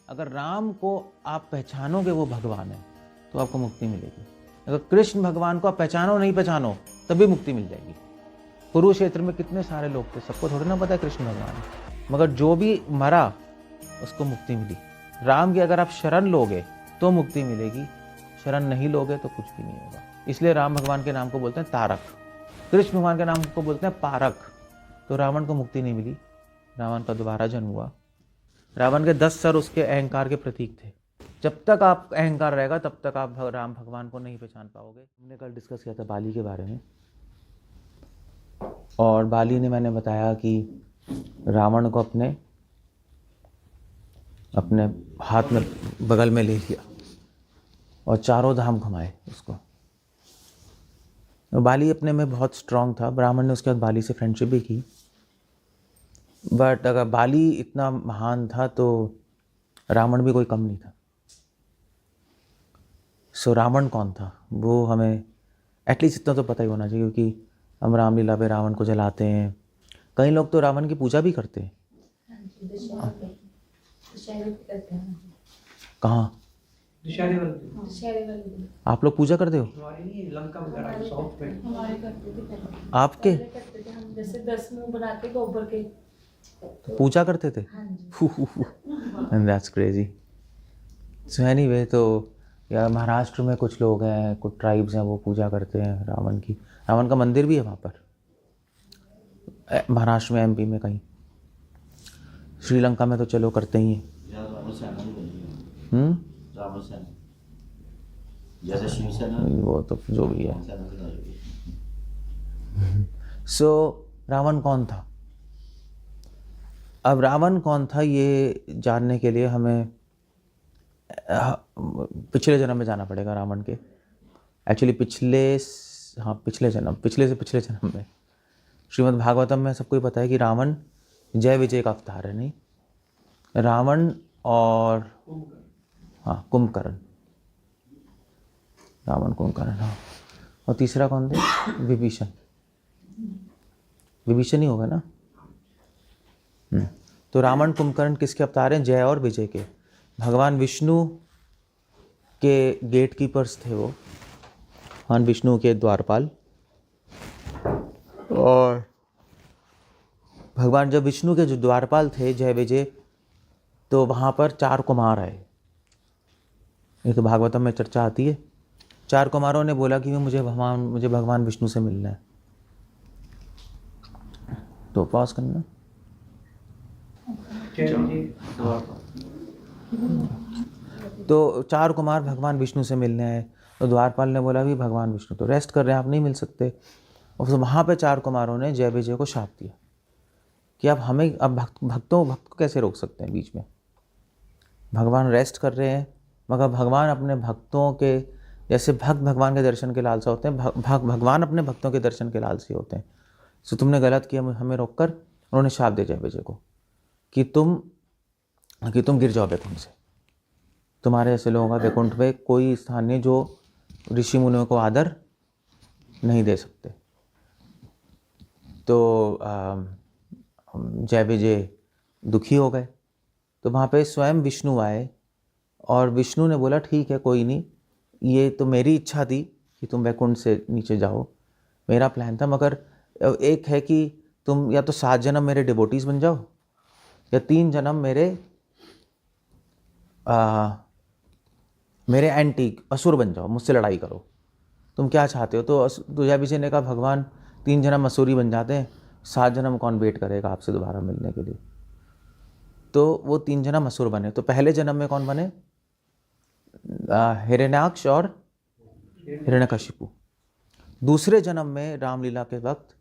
अगर राम को आप पहचानोगे वो भगवान है तो आपको मुक्ति मिलेगी। अगर कृष्ण भगवान को आप पहचानो नहीं पहचानो तभी मुक्ति मिल जाएगी। कुरुक्षेत्र में कितने सारे लोग थे, सबको थोड़ी ना पता है कृष्ण भगवान है, मगर जो भी मरा उसको मुक्ति मिली। राम की अगर आप शरण लोगे तो मुक्ति मिलेगी, शरण नहीं लोगे तो कुछ भी नहीं होगा। इसलिए राम भगवान के नाम को बोलते हैं तारक, कृष्ण भगवान के नाम को बोलते हैं पारक। तो रावण को मुक्ति नहीं मिली, रावण का दोबारा जन्म हुआ। रावण के 10 सर उसके अहंकार के प्रतीक थे। जब तक आप अहंकार रहेगा तब तक आप राम भगवान को नहीं पहचान पाओगे। हमने कल डिस्कस किया था बाली के बारे में, और बाली ने मैंने बताया कि रावण को अपने हाथ में बगल में ले लिया और चारों धाम घुमाए उसको। बाली अपने में बहुत स्ट्रांग था। ब्राह्मण ने उसके बाद बाली से फ्रेंडशिप भी की, बट अगर बाली इतना महान था तो रावण भी कोई कम नहीं था। सो रावण कौन था वो हमें एटलीस्ट इतना तो पता ही होना चाहिए, क्योंकि हम रामलीला पे रावण को जलाते हैं। कई लोग तो रावण की पूजा भी करते हैं। कहाँ? आप लोग पूजा करते हो? आपके जैसे 10 मुंह बनाते गोबर के तो पूजा करते थे। And that's crazy. So anyway, तो यार महाराष्ट्र में कुछ लोग हैं, कुछ ट्राइब्स हैं, वो पूजा करते हैं रावण की। रावण का मंदिर भी है वहाँ पर, महाराष्ट्र में, एमपी में कहीं। श्रीलंका में तो चलो करते ही हैं। जैसे शिवसेना, वो तो जो भी है। सो रावण कौन था? अब रावण कौन था ये जानने के लिए हमें पिछले जन्म में जाना पड़ेगा। रावण के एक्चुअली पिछले से पिछले जन्म में श्रीमद् भागवतम में सबको ही पता है कि रावण जय विजय का अवतार है। नहीं, रावण और कुंभकर्ण, रावण कुंभकर्ण। हाँ, और तीसरा कौन थे? विभीषण। विभीषण ही होगा ना। तो रावण कुंभकर्ण किसके अवतार हैं? जय और विजय के। भगवान विष्णु के गेट कीपर्स थे वो, भगवान विष्णु के द्वारपाल। और भगवान जब विष्णु के जो द्वारपाल थे जय विजय, तो वहाँ पर 4 कुमार आए। ये तो भागवतम में चर्चा आती है। 4 कुमारों ने बोला कि मुझे भगवान विष्णु से मिलना है। तो पॉज करना। तो 4 कुमार भगवान विष्णु से मिलने आए, तो द्वारपाल ने बोला भी भगवान विष्णु तो रेस्ट कर रहे हैं, आप नहीं मिल सकते। और फिर वहाँ पे 4 कुमारों ने जय विजय को शाप दिया कि अब हमें भक्त को कैसे रोक सकते हैं बीच में। भगवान रेस्ट कर रहे हैं, मगर भगवान अपने भक्तों के, जैसे भक्त भगवान के दर्शन के लालसा होते हैं, भगवान अपने भक्तों के दर्शन के लालसी होते हैं। सो तुमने गलत किया, हमें रोककर। उन्होंने शाप दिया जय विजय को कि तुम गिर जाओ वैकुंठ से। तुम्हारे ऐसे लोगों का वैकुंठ पे कोई स्थान नहीं जो ऋषि मुनियों को आदर नहीं दे सकते। तो जय विजय दुखी हो गए। तो वहाँ पे स्वयं विष्णु आए और विष्णु ने बोला ठीक है, कोई नहीं, ये तो मेरी इच्छा थी कि तुम वैकुंठ से नीचे जाओ, मेरा प्लान था, मगर एक है कि तुम या तो 7 जन्म मेरे डिवोटीज बन जाओ या 3 जन्म मेरे एंटी असुर बन जाओ, मुझसे लड़ाई करो। तुम क्या चाहते हो? तो जय विजय ने कहा भगवान 3 जन्म असुरी बन जाते हैं, 7 जन्म कौन वेट करेगा आपसे दोबारा मिलने के लिए। तो वो 3 जन्म असुर बने। तो पहले जन्म में कौन बने? हिरण्याक्ष और हिरण्यकशिपु। दूसरे जन्म में रामलीला के वक्त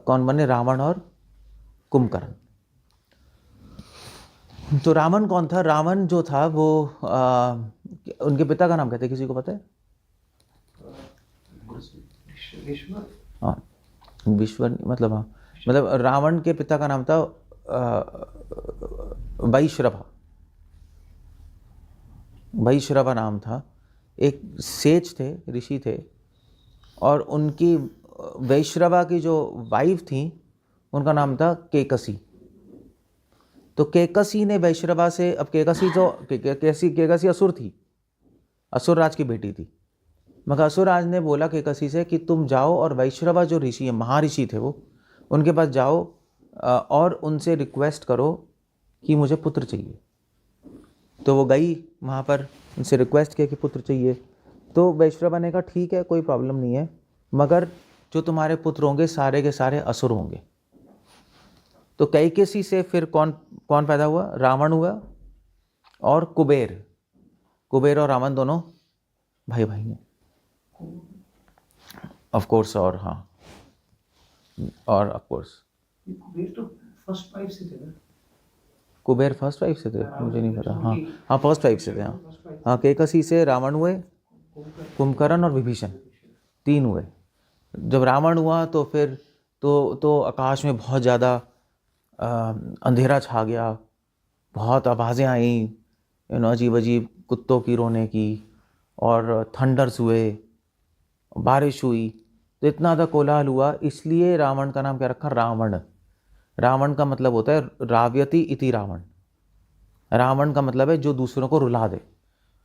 कौन बने? रावण और कुंभकर्ण। तो रावण कौन था? रावण जो था वो उनके पिता का नाम कहते, किसी को पता है? हाँ, विश्वर, मतलब रावण के पिता का नाम था वैश्रवा नाम था। एक सेज थे, ऋषि थे, और उनकी वैश्रवा की जो वाइफ थी उनका नाम था केकसी। तो केकसी ने वैश्रवा से, अब केकसी जो केकसी असुर थी, असुर राज की बेटी थी, मगर असुर राज ने बोला केकसी से कि तुम जाओ और वैश्रवा जो ऋषि है, महर्षि थे वो, उनके पास जाओ और उनसे रिक्वेस्ट करो कि मुझे पुत्र चाहिए। तो वो गई वहाँ पर, उनसे रिक्वेस्ट किया कि पुत्र चाहिए। तो वैश्रवा ने कहा ठीक है, कोई प्रॉब्लम नहीं है, मगर जो तुम्हारे पुत्र होंगे सारे के सारे असुर होंगे। तो कैकेसी से फिर कौन कौन पैदा हुआ? रावण हुआ और कुबेर। कुबेर और रावण दोनों भाई भाई हैं ऑफ कोर्स। और हाँ, और ऑफ कोर्स कुबेर तो फर्स्ट वाइफ से थे ना। कुबेर फर्स्ट वाइफ से थे, मुझे नहीं पता। हाँ हाँ, फर्स्ट वाइफ से थे। हाँ हाँ, केकसी से रावण हुए, कुंभकर्ण और विभीषण, 3 हुए। जब रावण हुआ तो फिर तो आकाश में बहुत ज़्यादा अंधेरा छा गया, बहुत आवाज़ें आई, अजीब अजीब कुत्तों की रोने की, और थंडर्स हुए, बारिश हुई, तो इतना ज़्यादा कोलाहल हुआ, इसलिए रावण का नाम क्या रखा? रावण। रावण का मतलब होता है राव्यति इति रावण। रावण का मतलब है जो दूसरों को रुला दे।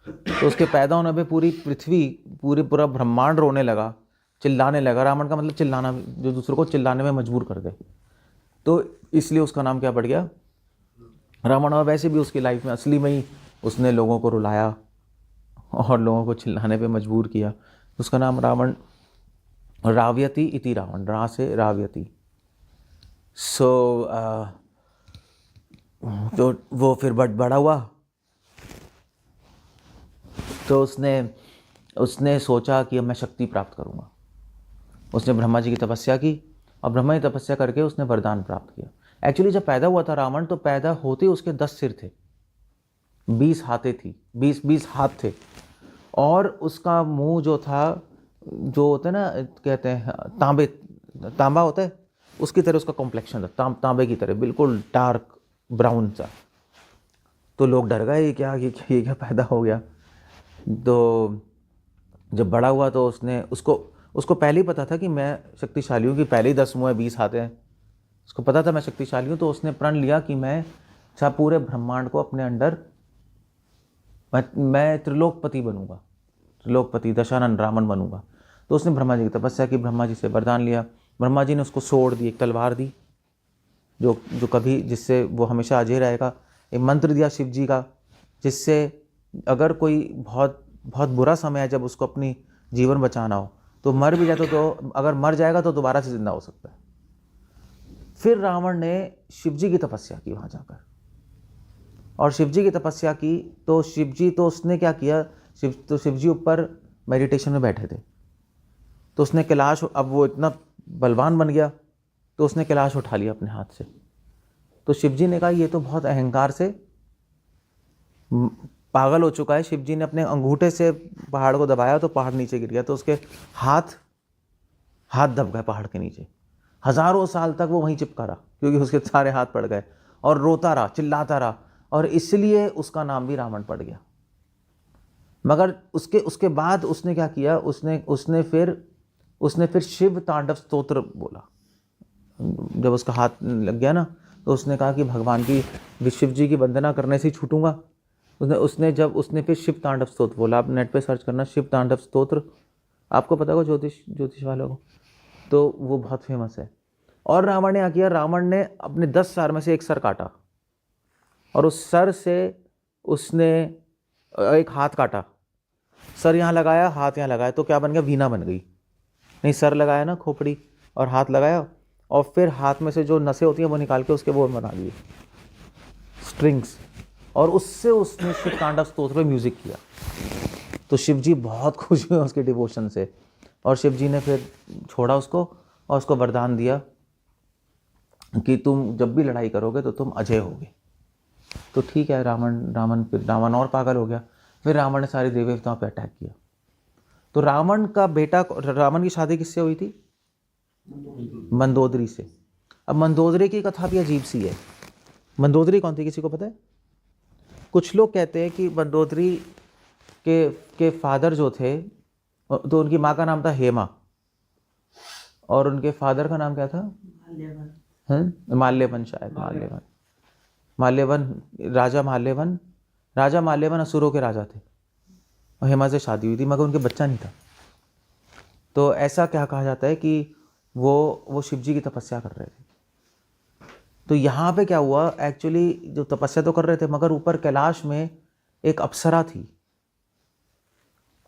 तो उसके पैदा होने पे पूरी पृथ्वी, पूरा ब्रह्मांड रोने लगा, चिल्लाने लगा। रावण का मतलब चिल्लाना, जो दूसरों को चिल्लाने में मजबूर कर दे, तो इसलिए उसका नाम क्या पड़ गया? रावण। और वैसे भी उसकी लाइफ में असली में ही उसने लोगों को रुलाया और लोगों को चिल्लाने पे मजबूर किया, उसका नाम रावण। राव्यति इति रावण, रा से राव्यति। सो तो वो फिर बड़ा हुआ, तो उसने सोचा कि अब मैं शक्ति प्राप्त करूंगा। उसने ब्रह्मा जी की तपस्या की, और ब्रह्मा जी तपस्या करके उसने वरदान प्राप्त किया। एक्चुअली जब पैदा हुआ था रावण, तो पैदा होते उसके 10 सिर थे, 20 हाथें थी, 20 हाथ थे, और उसका मुंह जो था, जो होता है ना, कहते हैं तांबा होता है, उसकी तरह उसका कॉम्प्लेक्शन था, तांबे की तरह, बिल्कुल डार्क ब्राउन सा। तो लोग डर गए, ये क्या पैदा हो गया। तो जब बड़ा हुआ तो उसको पहले ही पता था कि मैं शक्तिशाली हूँ, कि पहले ही 10 मुँह है, 20 हाथ हैं, उसको पता था मैं शक्तिशाली हूँ। तो उसने प्रण लिया कि मैं पूरे ब्रह्मांड को अपने अंडर, मैं त्रिलोकपति बनूंगा, त्रिलोकपति दशानन रावण बनूंगा। तो उसने ब्रह्मा जी की तपस्या की, ब्रह्मा जी से वरदान लिया। ब्रह्मा जी ने उसको सोड़ दी, एक तलवार दी, जो कभी, जिससे वो हमेशा अजय रहेगा। एक मंत्र दिया शिव जी का, जिससे अगर कोई बहुत बहुत बुरा समय है, जब उसको अपनी जीवन बचाना हो, तो मर भी जाए तो अगर मर जाएगा तो दोबारा से जिंदा हो सकता है। फिर रावण ने शिव जी की तपस्या की वहाँ जाकर, और शिव जी की तपस्या की, तो शिव जी, तो उसने क्या किया, शिव जी ऊपर मेडिटेशन में बैठे थे, तो उसने कैलाश, अब वो इतना बलवान बन गया, तो उसने कैलाश उठा लिया अपने हाथ से। तो शिव जी ने कहा ये तो बहुत अहंकार से पागल हो चुका है। शिव जी ने अपने अंगूठे से पहाड़ को दबाया, तो पहाड़ नीचे गिर गया, तो उसके हाथ दब गए पहाड़ के नीचे। हजारों साल तक वो वहीं चिपका रहा, क्योंकि उसके सारे हाथ पड़ गए, और रोता रहा, चिल्लाता रहा, और इसलिए उसका नाम भी रावण पड़ गया। मगर उसके बाद उसने क्या किया, उसने फिर शिव तांडव स्तोत्र बोला। जब उसका हाथ लग गया ना, तो उसने कहा कि भगवान की, शिव जी की वंदना करने से ही छूटूंगा। उसने फिर शिव तांडव स्तोत्र बोला। आप नेट पे सर्च करना शिव तांडव स्तोत्र, आपको पता होगा, ज्योतिष वालों को, तो वो बहुत फेमस है। और रावण ने क्या किया, रावण ने अपने 10 सर में से एक सर काटा, और उस सर से उसने एक हाथ काटा। सर यहाँ लगाया, हाथ यहाँ लगाया, तो क्या बन गया, वीणा बन गई। नहीं, सर लगाया ना खोपड़ी, और हाथ लगाया, और फिर हाथ में से जो नसें होती हैं वो निकाल के उसके वो बना दिए, स्ट्रिंग्स, और उससे उसने शिव तांडव स्तोत्र पे म्यूजिक किया। तो शिव जी बहुत खुश हुए उसके डिवोशन से, और शिव जी ने फिर छोड़ा उसको, और उसको वरदान दिया कि तुम जब भी लड़ाई करोगे तो तुम अजय होगे। तो ठीक है, रावण और पागल हो गया। फिर रावण ने सारी देवी देवताओं पे अटैक किया। तो रावण का बेटा, रावण की शादी किससे हुई थी? मंदोदरी से। अब मंदोदरी की कथा भी अजीब सी है। मंदोदरी कौन थी, किसी को पता है? कुछ लोग कहते हैं कि मंदोदरी के फादर जो थे, तो उनकी माँ का नाम था हेमा, और उनके फादर का नाम क्या था? माल्यवन, शायद माल्यवन। राजा माल्यवन असुरों के राजा थे और हेमा से शादी हुई थी, मगर उनके बच्चा नहीं था। तो ऐसा क्या कहा जाता है कि वो शिव जी की तपस्या कर रहे थे। तो यहाँ पे क्या हुआ, एक्चुअली जो तपस्या तो कर रहे थे, मगर ऊपर कैलाश में एक अप्सरा थी।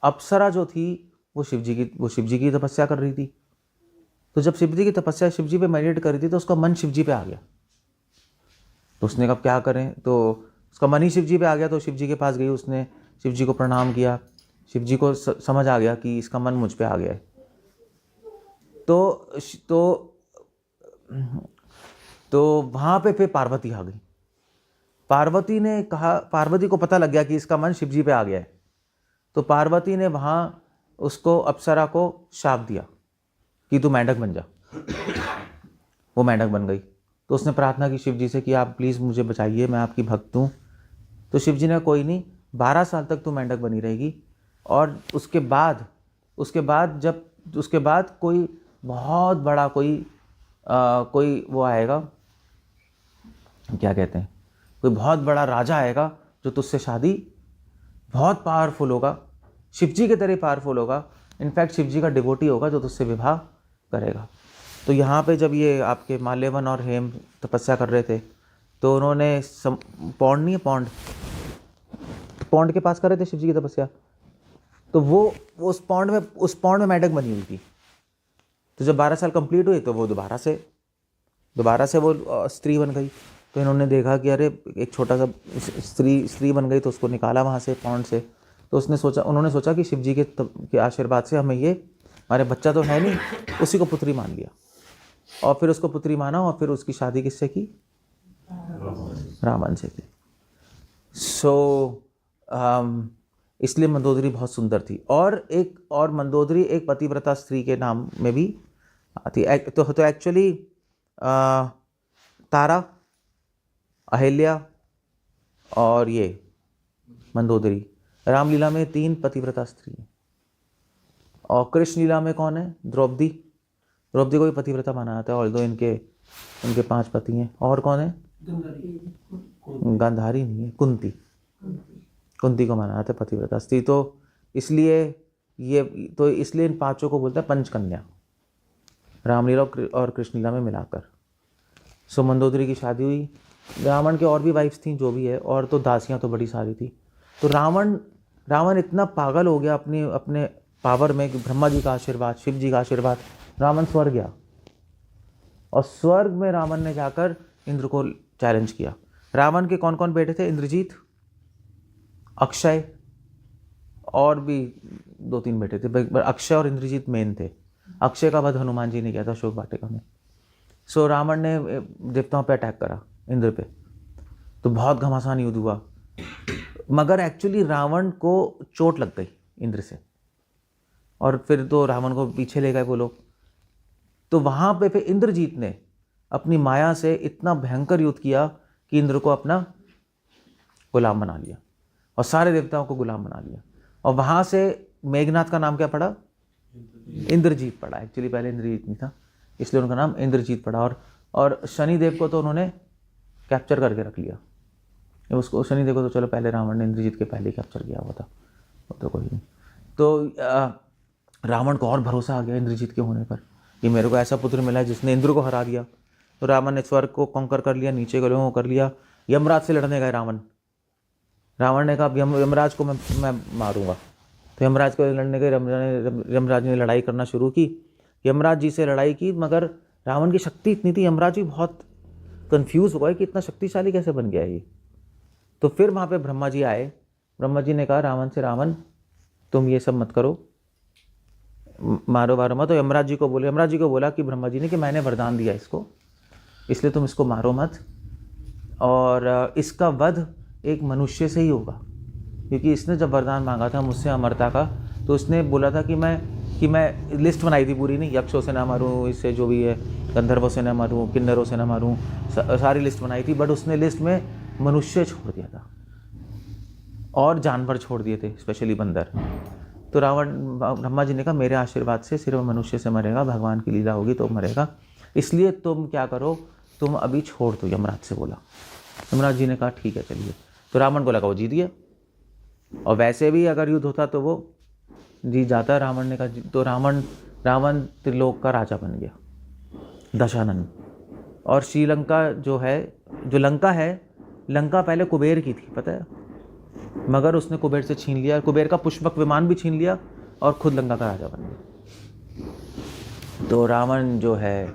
अप्सरा जो थी वो शिव जी की तपस्या कर रही थी। तो जब शिव जी की तपस्या शिव जी पे मेडिटेट कर रही थी तो उसका मन शिव जी पे आ गया। तो उसने कहा क्या करें, तो उसका मन ही शिव जी पे आ गया। तो शिव जी के पास गई, उसने शिव जी को प्रणाम किया। शिव जी को समझ आ गया कि इसका मन मुझ पे आ गया है। तो वहाँ पे फिर पार्वती आ गई। पार्वती ने कहा, पार्वती को पता लग गया कि इसका मन शिव जी पे आ गया है। तो पार्वती ने वहाँ उसको, अप्सरा को शाप दिया कि तू मेंढक बन जा। वो मेंढक बन गई। तो उसने प्रार्थना की शिव जी से कि आप प्लीज़ मुझे बचाइए, मैं आपकी भक्त हूँ। तो शिव जी ने कोई नहीं, 12 साल तक तू मेंढक बनी रहेगी। और उसके बाद कोई बहुत बड़ा कोई वो आएगा, क्या कहते हैं, कोई बहुत बड़ा राजा आएगा जो तुझसे शादी, बहुत पावरफुल होगा, शिव जी के तरह पावरफुल होगा, इनफैक्ट शिव जी का डिवोटी होगा जो तुझसे विवाह करेगा। तो यहाँ पे जब ये आपके माल्यवन और हेम तपस्या कर रहे थे तो उन्होंने पौंड के पास कर रहे थे शिव जी की तपस्या। तो वो उस पौंड में मेंढक बनी हुई थी। तो जब 12 साल कंप्लीट हुए तो वो दोबारा से वो स्त्री बन गई। तो इन्होंने देखा कि अरे एक छोटा सा स्त्री बन गई, तो उसको निकाला वहाँ से पौंड से। तो उन्होंने सोचा कि शिव जी के आशीर्वाद से हमें हमारे बच्चा तो है नहीं, उसी को पुत्री मान लिया। और फिर उसको पुत्री माना और फिर उसकी शादी किससे की? रावण से की। इसलिए मंदोदरी बहुत सुंदर थी। और मंदोदरी एक पतिव्रता स्त्री के नाम में भी आती। तो एक्चुअली तारा, अहिल्या और ये मंदोदरी, रामलीला में 3 पतिव्रता स्त्री हैं। और कृष्ण लीला में कौन है? द्रौपदी को भी पतिव्रता माना जाता है, और दो इनके 5 पति हैं। और कौन है? गांधारी नहीं है, कुंती को माना जाता है पतिव्रता स्त्री। तो इसलिए इन 5 को बोलते हैं पंचकन्या, रामलीला और कृष्ण लीला में मिलाकर। सो मंदोदरी की शादी हुई। रावण के और भी वाइफ्स थी, जो भी है, और तो दासियां तो बड़ी सारी थी। तो रावण इतना पागल हो गया अपने पावर में कि ब्रह्मा जी का आशीर्वाद, शिव जी का आशीर्वाद, रावण स्वर्ग गया। और स्वर्ग में रावण ने जाकर इंद्र को चैलेंज किया। रावण के कौन कौन बेटे थे? इंद्रजीत, अक्षय, और भी 2-3 बेटे थे। अक्षय और इंद्रजीत मेन थे। अक्षय का वध हनुमान जी ने किया था शोक वाटिका में। सो रावण ने देवताओं पे अटैक करा, इंद्र पे। तो बहुत घमासान युद्ध हुआ, मगर एक्चुअली रावण को चोट लग गई इंद्र से, और फिर तो रावण को पीछे ले गए वो लोग। तो वहाँ पे फिर इंद्रजीत ने अपनी माया से इतना भयंकर युद्ध किया कि इंद्र को अपना गुलाम बना लिया और सारे देवताओं को गुलाम बना लिया। और वहाँ से मेघनाथ का नाम क्या पड़ा? इंद्रजीत पड़ा। एक्चुअली पहले इंद्रजीत नहीं था, इसलिए उनका नाम इंद्रजीत पड़ा। और शनिदेव को तो उन्होंने कैप्चर करके रख लिया। उसको शनिदेव को तो चलो पहले रावण ने इंद्रजीत के पहले कैप्चर किया हुआ था, वो तो कोई नहीं। तो रावण को और भरोसा आ गया इंद्रजीत के होने पर कि मेरे को ऐसा पुत्र मिला है जिसने इंद्र को हरा दिया। तो रावण ने स्वर्ग को कॉन्कर कर लिया, नीचे के लोगों को कर लिया। यमराज से लड़ने गए रावण ने कहा यमराज को मैं मारूंगा। तो यमराज को लड़ने गए, यमराज ने लड़ाई करना शुरू की, यमराज जी से लड़ाई की, मगर रावण की शक्ति इतनी थी, यमराज भी बहुत कंफ्यूज हो गए कि इतना शक्तिशाली कैसे बन गया ये। तो फिर वहाँ पे ब्रह्मा जी आए। ब्रह्मा जी ने कहा रावण से, रावण तुम ये सब मत करो, मारो वारो मत। तो यमराज जी को बोला कि ब्रह्मा जी ने कि मैंने वरदान दिया इसको, इसलिए तुम इसको मारो मत, और इसका वध एक मनुष्य से ही होगा, क्योंकि इसने जब वरदान मांगा था मुझसे अमरता का, तो उसने बोला था कि मैं लिस्ट बनाई थी पूरी, नहीं यक्षों से ना मारूं, इससे जो भी है गंधर्वों से ना मारूं, किन्नरों से ना मारूं, सारी लिस्ट बनाई थी। बट उसने लिस्ट में मनुष्य छोड़ दिया था और जानवर छोड़ दिए थे, स्पेशली बंदर। तो ब्रह्मा जी ने कहा मेरे आशीर्वाद से सिर्फ मनुष्य से मरेगा, भगवान की लीला होगी तो मरेगा, इसलिए तुम क्या करो, तुम अभी छोड़ दो, यमराज से बोला। यमराज जी ने कहा ठीक है चलिए। तो रावण को लगा वो जीत गया, और वैसे भी अगर युद्ध होता तो वो जीत जाता। रावण ने कहा तो रावण त्रिलोक का राजा बन गया, दशानन। और श्रीलंका जो है, जो लंका है, लंका पहले कुबेर की थी पता है, मगर उसने कुबेर से छीन लिया, कुबेर का पुष्पक विमान भी छीन लिया और खुद लंका का राजा बन गया। तो रावण जो है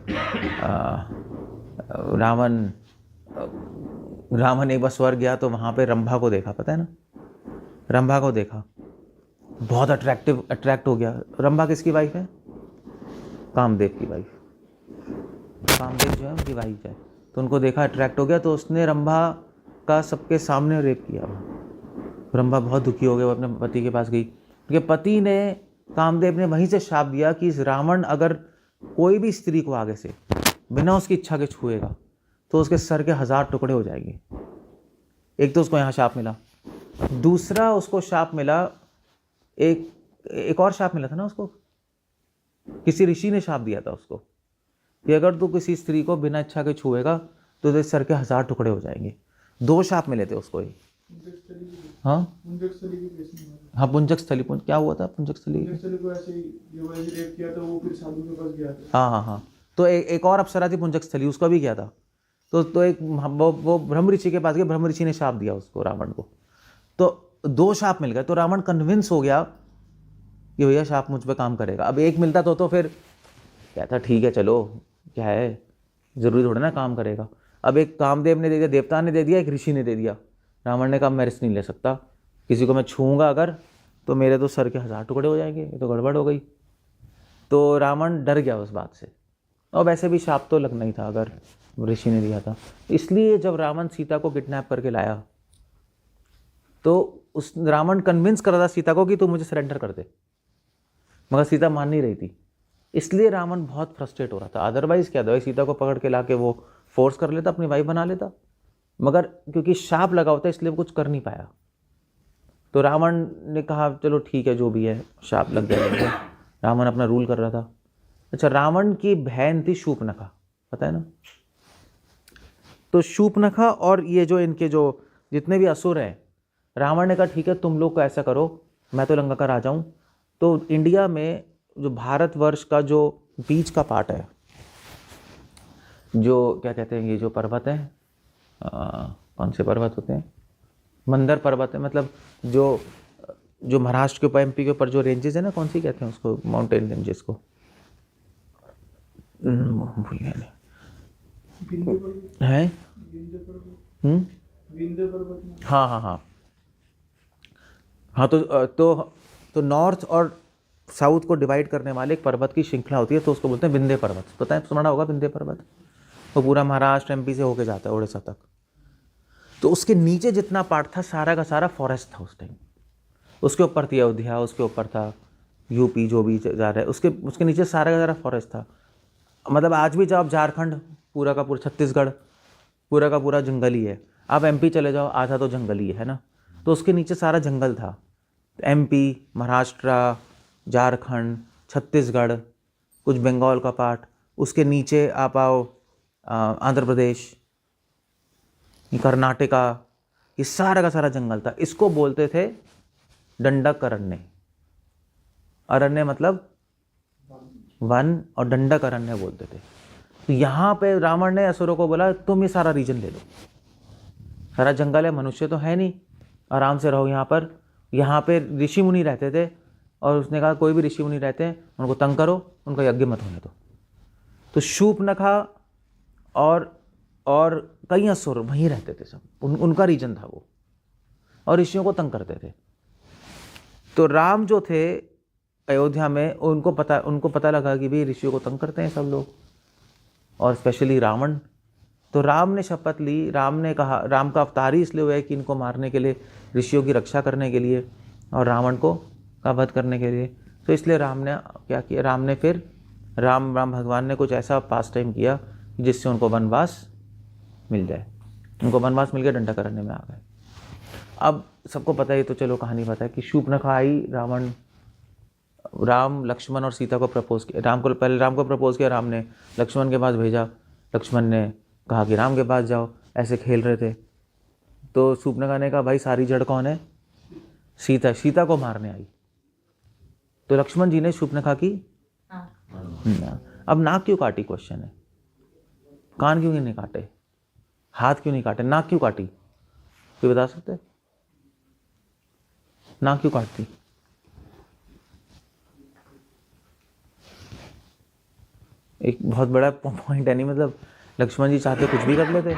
रावण एक बार स्वर्ग गया तो वहाँ पे रंभा को देखा, पता है ना, रंभा को देखा, बहुत अट्रैक्ट हो गया। रंभा किसकी वाइफ है? कामदेव की वाइफ। कामदेव जो है उनकी वाइफ है, तो उनको देखा, अट्रैक्ट हो गया, तो उसने रंभा का सबके सामने रेप किया। रंभा बहुत दुखी हो गया, वो अपने पति के पास गई। उनके पति ने, कामदेव ने वहीं से शाप दिया कि इस रावण अगर कोई भी स्त्री को आगे से बिना उसकी इच्छा के छुएगा तो उसके सर के 1000 टुकड़े हो जाएंगे। एक तो उसको यहाँ शाप मिला, दूसरा उसको शाप मिला, एक और शाप मिला था ना उसको, किसी ऋषि ने शाप दिया था उसको कि अगर तू किसी स्त्री को बिना इच्छा के छुएगा तो तेरे सर के 1000 टुकड़े हो जाएंगे। 2 शाप मिले थे उसको ही। हाँ हाँ, पुंजक स्थली, क्या हुआ था पुंजक स्थली को? ऐसे रेप किया था वो, फिर साधु के पास गया था। हाँ हाँ हाँ, तो एक और अप्सरा थी पुंजक स्थली, उसका भी किया था। तो एक वो ब्रह्म ऋषि के पास गया, ब्रह्म ऋषि ने शाप दिया उसको, रावण को। तो 2 शाप मिल गए, तो रावण कन्विंस हो गया कि भैया शाप मुझ पे काम करेगा। अब एक मिलता तो फिर कहता ठीक है चलो, क्या है, जरूरी थोड़ा ना काम करेगा। अब एक कामदेव ने दे दिया, देवता ने दे दिया, एक ऋषि ने दे दिया। रावण ने कहा मैं रिस्क नहीं ले सकता, किसी को मैं छूँगा अगर तो मेरे तो सर के 1000 टुकड़े हो जाएंगे, ये तो गड़बड़ हो गई। तो रावण डर गया उस बात से, और वैसे भी शाप तो लगना ही था अगर ऋषि ने दिया था। इसलिए जब रावण सीता को किडनैप करके लाया तो उस रावण कन्विंस कर रहा था सीता को कि तू मुझे सरेंडर कर दे, मगर सीता मान नहीं रही थी। इसलिए रावण बहुत फ्रस्ट्रेट हो रहा था। अदरवाइज क्या था, सीता को पकड़ के लाके वो फोर्स कर लेता, अपनी वाइफ बना लेता, मगर क्योंकि शाप लगा होता इसलिए वो कुछ कर नहीं पाया। तो रावण ने कहा चलो ठीक है जो भी है, शाप लग जाएगा। रावण अपना रूल कर रहा था। अच्छा, रावण की बहन थी शूर्पणखा, पता है ना। तो शूर्पणखा और ये जो इनके जो जितने भी असुर हैं, रावण ने कहा ठीक है तुम लोग को ऐसा करो, मैं तो लंका का राजा हूँ। तो इंडिया में जो भारतवर्ष का जो बीच का पार्ट है, जो क्या कहते हैं, ये जो पर्वत है, कौन से पर्वत होते हैं, मंदर पर्वत है, मतलब जो महाराष्ट्र के ऊपर, एमपी के ऊपर जो रेंजेस है ना, कौन सी कहते हैं उसको, माउंटेन रेंजेस को भूल गया है। हाँ हाँ हाँ हाँ, तो नॉर्थ और साउथ को डिवाइड करने वाले एक पर्वत की श्रृंखला होती है, तो उसको बोलते हैं विंध्य पर्वत। पता है, सुना होगा विंध्य पर्वत, वो पूरा महाराष्ट्र एमपी से होके जाता है उड़ीसा तक। तो उसके नीचे जितना पार्ट था सारा का सारा फॉरेस्ट था उस टाइम। उसके ऊपर थी अयोध्या, उसके ऊपर था यूपी जो भी जा रहा है, उसके नीचे सारा का सारा फॉरेस्ट था। मतलब आज भी जब आप झारखंड पूरा का पूरा, छत्तीसगढ़ पूरा का पूरा जंगली है। आप एमपी चले जाओ, आधा तो जंगली है ना। तो उसके नीचे सारा जंगल था। एमपी, महाराष्ट्र, झारखंड, छत्तीसगढ़, कुछ बंगाल का पार्ट, उसके नीचे आप आओ आंध्र प्रदेश, कर्नाटका, ये सारा का सारा जंगल था। इसको बोलते थे दंडक अरण्य। अरण्य मतलब वन, और दंडक अरण्य बोलते थे। तो यहाँ पे रावण ने असुरों को बोला तुम ये सारा रीजन ले लो, सारा जंगल है, मनुष्य तो है नहीं, आराम से रहो यहाँ पर। यहाँ पे ऋषि मुनि रहते थे, और उसने कहा कोई भी ऋषि मुनि रहते हैं उनको तंग करो, उनका यज्ञ मत होने दो। तो शूर्पणखा और कई असुर वहीं रहते थे, सब उनका रीजन था वो, और ऋषियों को तंग करते थे। तो राम जो थे अयोध्या में, उनको पता लगा कि भाई ऋषियों को तंग करते हैं सब लोग, और स्पेशली रावण। तो राम ने शपथ ली, राम ने कहा, राम का अवतार ही इसलिए हुआ है कि इनको मारने के लिए, ऋषियों की रक्षा करने के लिए और रावण को का वध करने के लिए। तो इसलिए राम ने क्या किया, राम ने फिर राम भगवान ने कुछ ऐसा पास टाइम किया जिससे उनको वनवास मिल जाए। उनको वनवास मिल गया, दंडक अरण्य में आ गए। अब सबको पता है, तो चलो कहानी पता है कि शूर्पणखा आई, राम लक्ष्मण और सीता को प्रपोज किया। पहले राम को प्रपोज किया, राम ने लक्ष्मण के पास भेजा, लक्ष्मण ने कहा कि राम के पास जाओ, ऐसे खेल रहे थे। तो शूर्पणखा ने कहा भाई सारी जड़ कौन है? सीता। सीता को मारने आई। तो लक्ष्मण जी ने शूर्पणखा की ना। अब नाक क्यों काटी? क्वेश्चन है। कान क्यों नहीं काटे? हाथ क्यों नहीं काटे? नाक क्यों काटी? कोई बता सकते हैं? नाक क्यों काटती? एक बहुत बड़ा पॉइंट है नहीं, मतलब लक्ष्मण जी चाहते कुछ भी कर लेते,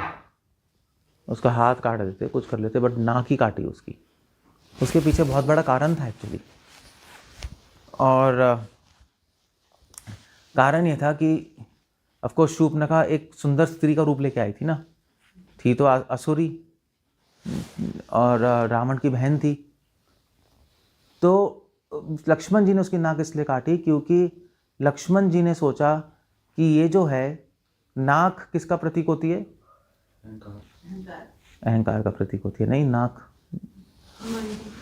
उसका हाथ काट देते, कुछ कर लेते, बट नाक ही काटी उसकी। उसके पीछे बहुत बड़ा कारण था एक्चुअली। और कारण ये था कि ऑफकोर्स शूर्पणखा एक सुंदर स्त्री का रूप लेके आई थी ना, थी तो असुरी और रावण की बहन थी। तो लक्ष्मण जी ने उसकी नाक इसलिए काटी क्योंकि लक्ष्मण जी ने सोचा कि ये जो है नाक किसका प्रतीक होती है? अहंकार का प्रतीक होती है। नहीं, नाक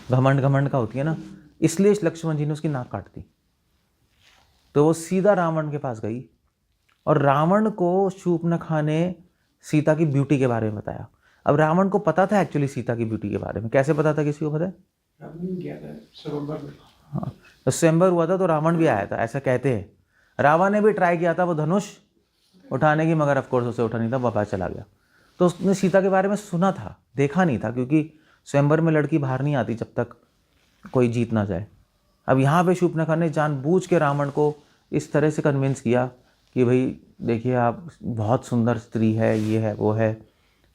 घमंड का होती है ना, इसलिए लक्ष्मण जी ने उसकी नाक काट दी। तो वो सीधा रावण के पास गई और रावण को शूर्पणखा ने सीता की ब्यूटी के बारे में बताया। अब रावण को पता था एक्चुअली सीता की ब्यूटी के बारे में। कैसे पता था? किसी को पता है? हाँ, तो स्वयंवर हुआ था तो रावण भी आया था, ऐसा कहते हैं। रावण ने भी ट्राई किया था वो धनुष उठाने की, मगर ऑफकोर्स उसे उठा नहीं था, वापस चला गया। तो उसने सीता के बारे में सुना था, देखा नहीं था, क्योंकि स्वयंवर में लड़की बाहर नहीं आती जब तक कोई जीत ना जाए। अब यहाँ पे शूर्पणखा ने जानबूझ के रावण को इस तरह से कन्विंस किया कि भाई देखिए आप बहुत सुंदर स्त्री है, ये है वो है,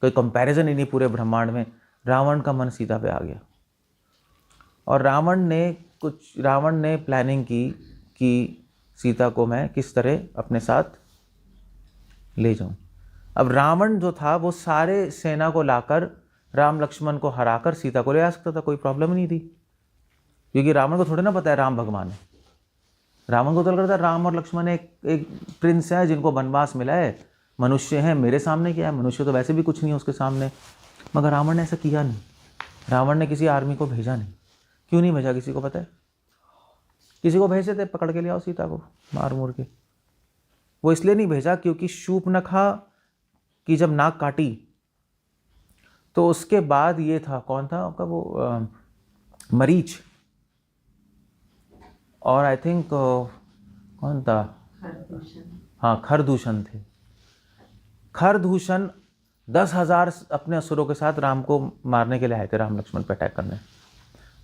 कोई कंपैरिजन ही नहीं पूरे ब्रह्मांड में। रावण का मन सीता पे आ गया और रावण ने प्लानिंग की कि सीता को मैं किस तरह अपने साथ ले जाऊं। अब रावण जो था वो सारे सेना को लाकर राम लक्ष्मण को हराकर सीता को ले आ सकता था, कोई प्रॉब्लम नहीं थी, क्योंकि रावण को थोड़ी ना पता है राम भगवान है। रावण को तो लग रहा था राम और लक्ष्मण एक प्रिंस है जिनको वनवास मिला है, मनुष्य हैं, मेरे सामने क्या है, मनुष्य तो वैसे भी कुछ नहीं है उसके सामने। मगर रावण ने ऐसा किया नहीं। रावण ने किसी आर्मी को भेजा नहीं। क्यों नहीं भेजा? किसी को पता है? किसी को भेजे थे पकड़ के ले आओ सीता को मार मूर के। वो इसलिए नहीं भेजा क्योंकि शूर्पणखा की जब नाक काटी तो उसके बाद ये था, कौन था आपका वो मरीच, और आई थिंक कौन था, हाँ खरदूषण थे। खरदूषण 10,000 अपने असुरों के साथ राम को मारने के लिए आए थे, राम लक्ष्मण पर अटैक करने।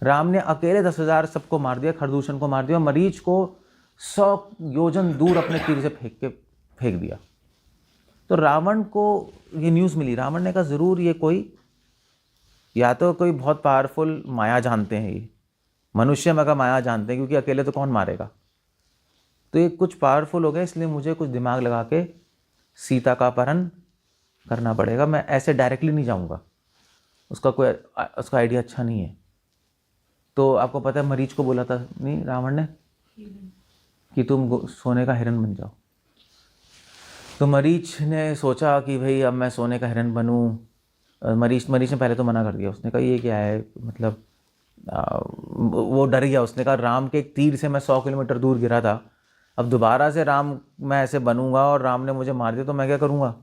राम ने अकेले 10,000 सबको मार दिया, खरदूषण को मार दिया, मरीच को 100 योजन दूर अपने तीर से फेंक दिया। तो रावण को ये न्यूज़ मिली। रावण ने कहा ज़रूर ये कोई या तो कोई बहुत पावरफुल माया जानते हैं, ये मनुष्य मगर माया जानते हैं, क्योंकि अकेले तो कौन मारेगा। तो ये कुछ पावरफुल हो गया, इसलिए मुझे कुछ दिमाग लगा के सीता का अपहरण करना पड़ेगा। मैं ऐसे डायरेक्टली नहीं जाऊंगा, उसका आइडिया अच्छा नहीं है। तो आपको पता है मरीच को बोला था नहीं रावण ने कि तुम सोने का हिरन बन जाओ। तो मरीच ने सोचा कि भाई अब मैं सोने का हिरन बनूं। मरीच ने पहले तो मना कर दिया। उसने कहा ये क्या है, मतलब वो डर गया। उसने कहा राम के एक तीर से मैं 100 किलोमीटर दूर गिरा था, अब दोबारा से राम मैं ऐसे बनूंगा और राम ने मुझे मार दिया तो मैं क्या करूंगा।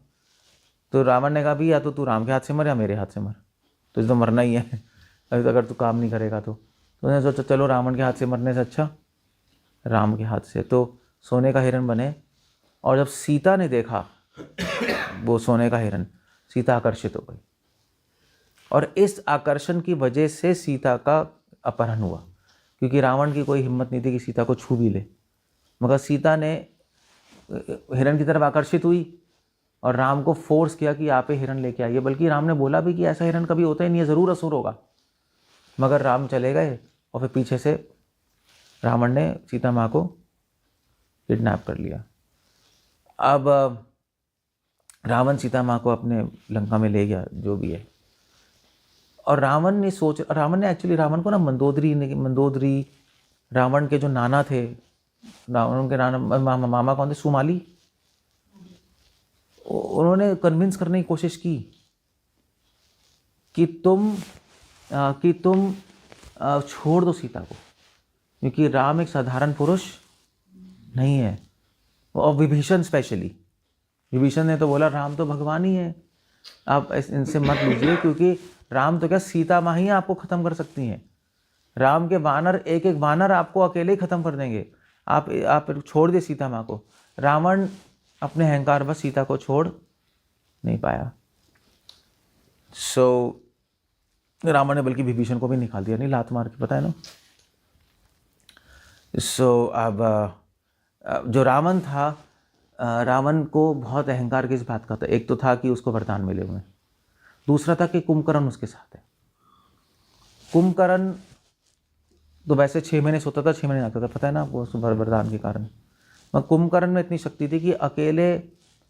तो रावण ने कहा भी या तो तू राम के हाथ से मर या मेरे हाथ से मर, तुझे तो मरना ही है अगर तू काम नहीं करेगा तो। उसने सोचा चलो रावण के हाथ से मरने से अच्छा राम के हाथ से। तो सोने का हिरन बने, और जब सीता ने देखा वो सोने का हिरन, सीता आकर्षित हो गई, और इस आकर्षण की वजह से सीता का अपहरण हुआ, क्योंकि रावण की कोई हिम्मत नहीं थी कि सीता को छू भी ले। मगर सीता ने हिरन की तरफ आकर्षित हुई और राम को फोर्स किया कि आप हिरन लेके आइए। बल्कि राम ने बोला भी कि ऐसा हिरन कभी होता ही नहीं है, ज़रूर असुर होगा। मगर राम चले गए और फिर पीछे से रावण ने सीता माँ को किडनैप कर लिया। अब रावण सीता माँ को अपने लंका में ले गया, जो भी है। और रावण ने एक्चुअली रावण को ना मंदोदरी रावण के जो नाना थे, रावण के नाना मामा कौन थे, सुमाली, उन्होंने कन्विंस करने की कोशिश की कि तुम छोड़ दो सीता को, क्योंकि राम एक साधारण पुरुष नहीं है। और विभीषण स्पेशली, विभीषण ने तो बोला राम तो भगवान ही है, आप इनसे मत लीजिए, क्योंकि राम तो क्या, सीता माँ ही आपको ख़त्म कर सकती हैं। राम के वानर, एक एक वानर आपको अकेले ही ख़त्म कर देंगे। आप छोड़ दे सीता माँ को। रावण अपने अहंकार बस सीता को छोड़ नहीं पाया। सो रावण ने बल्कि विभीषण को भी निकाल दिया, नहीं लात मार के, पता है ना। सो अब जो रावण था, रावण को बहुत अहंकार किस बात का था। एक तो था कि उसको वरदान मिले हुए, दूसरा था कि कुंभकर्ण उसके साथ है। कुंभकर्ण तो वैसे 6 महीने सोता था, 6 महीने आता था, पता है ना आपको, उस वरदान के कारण। मगर कुंभकर्ण में इतनी शक्ति थी कि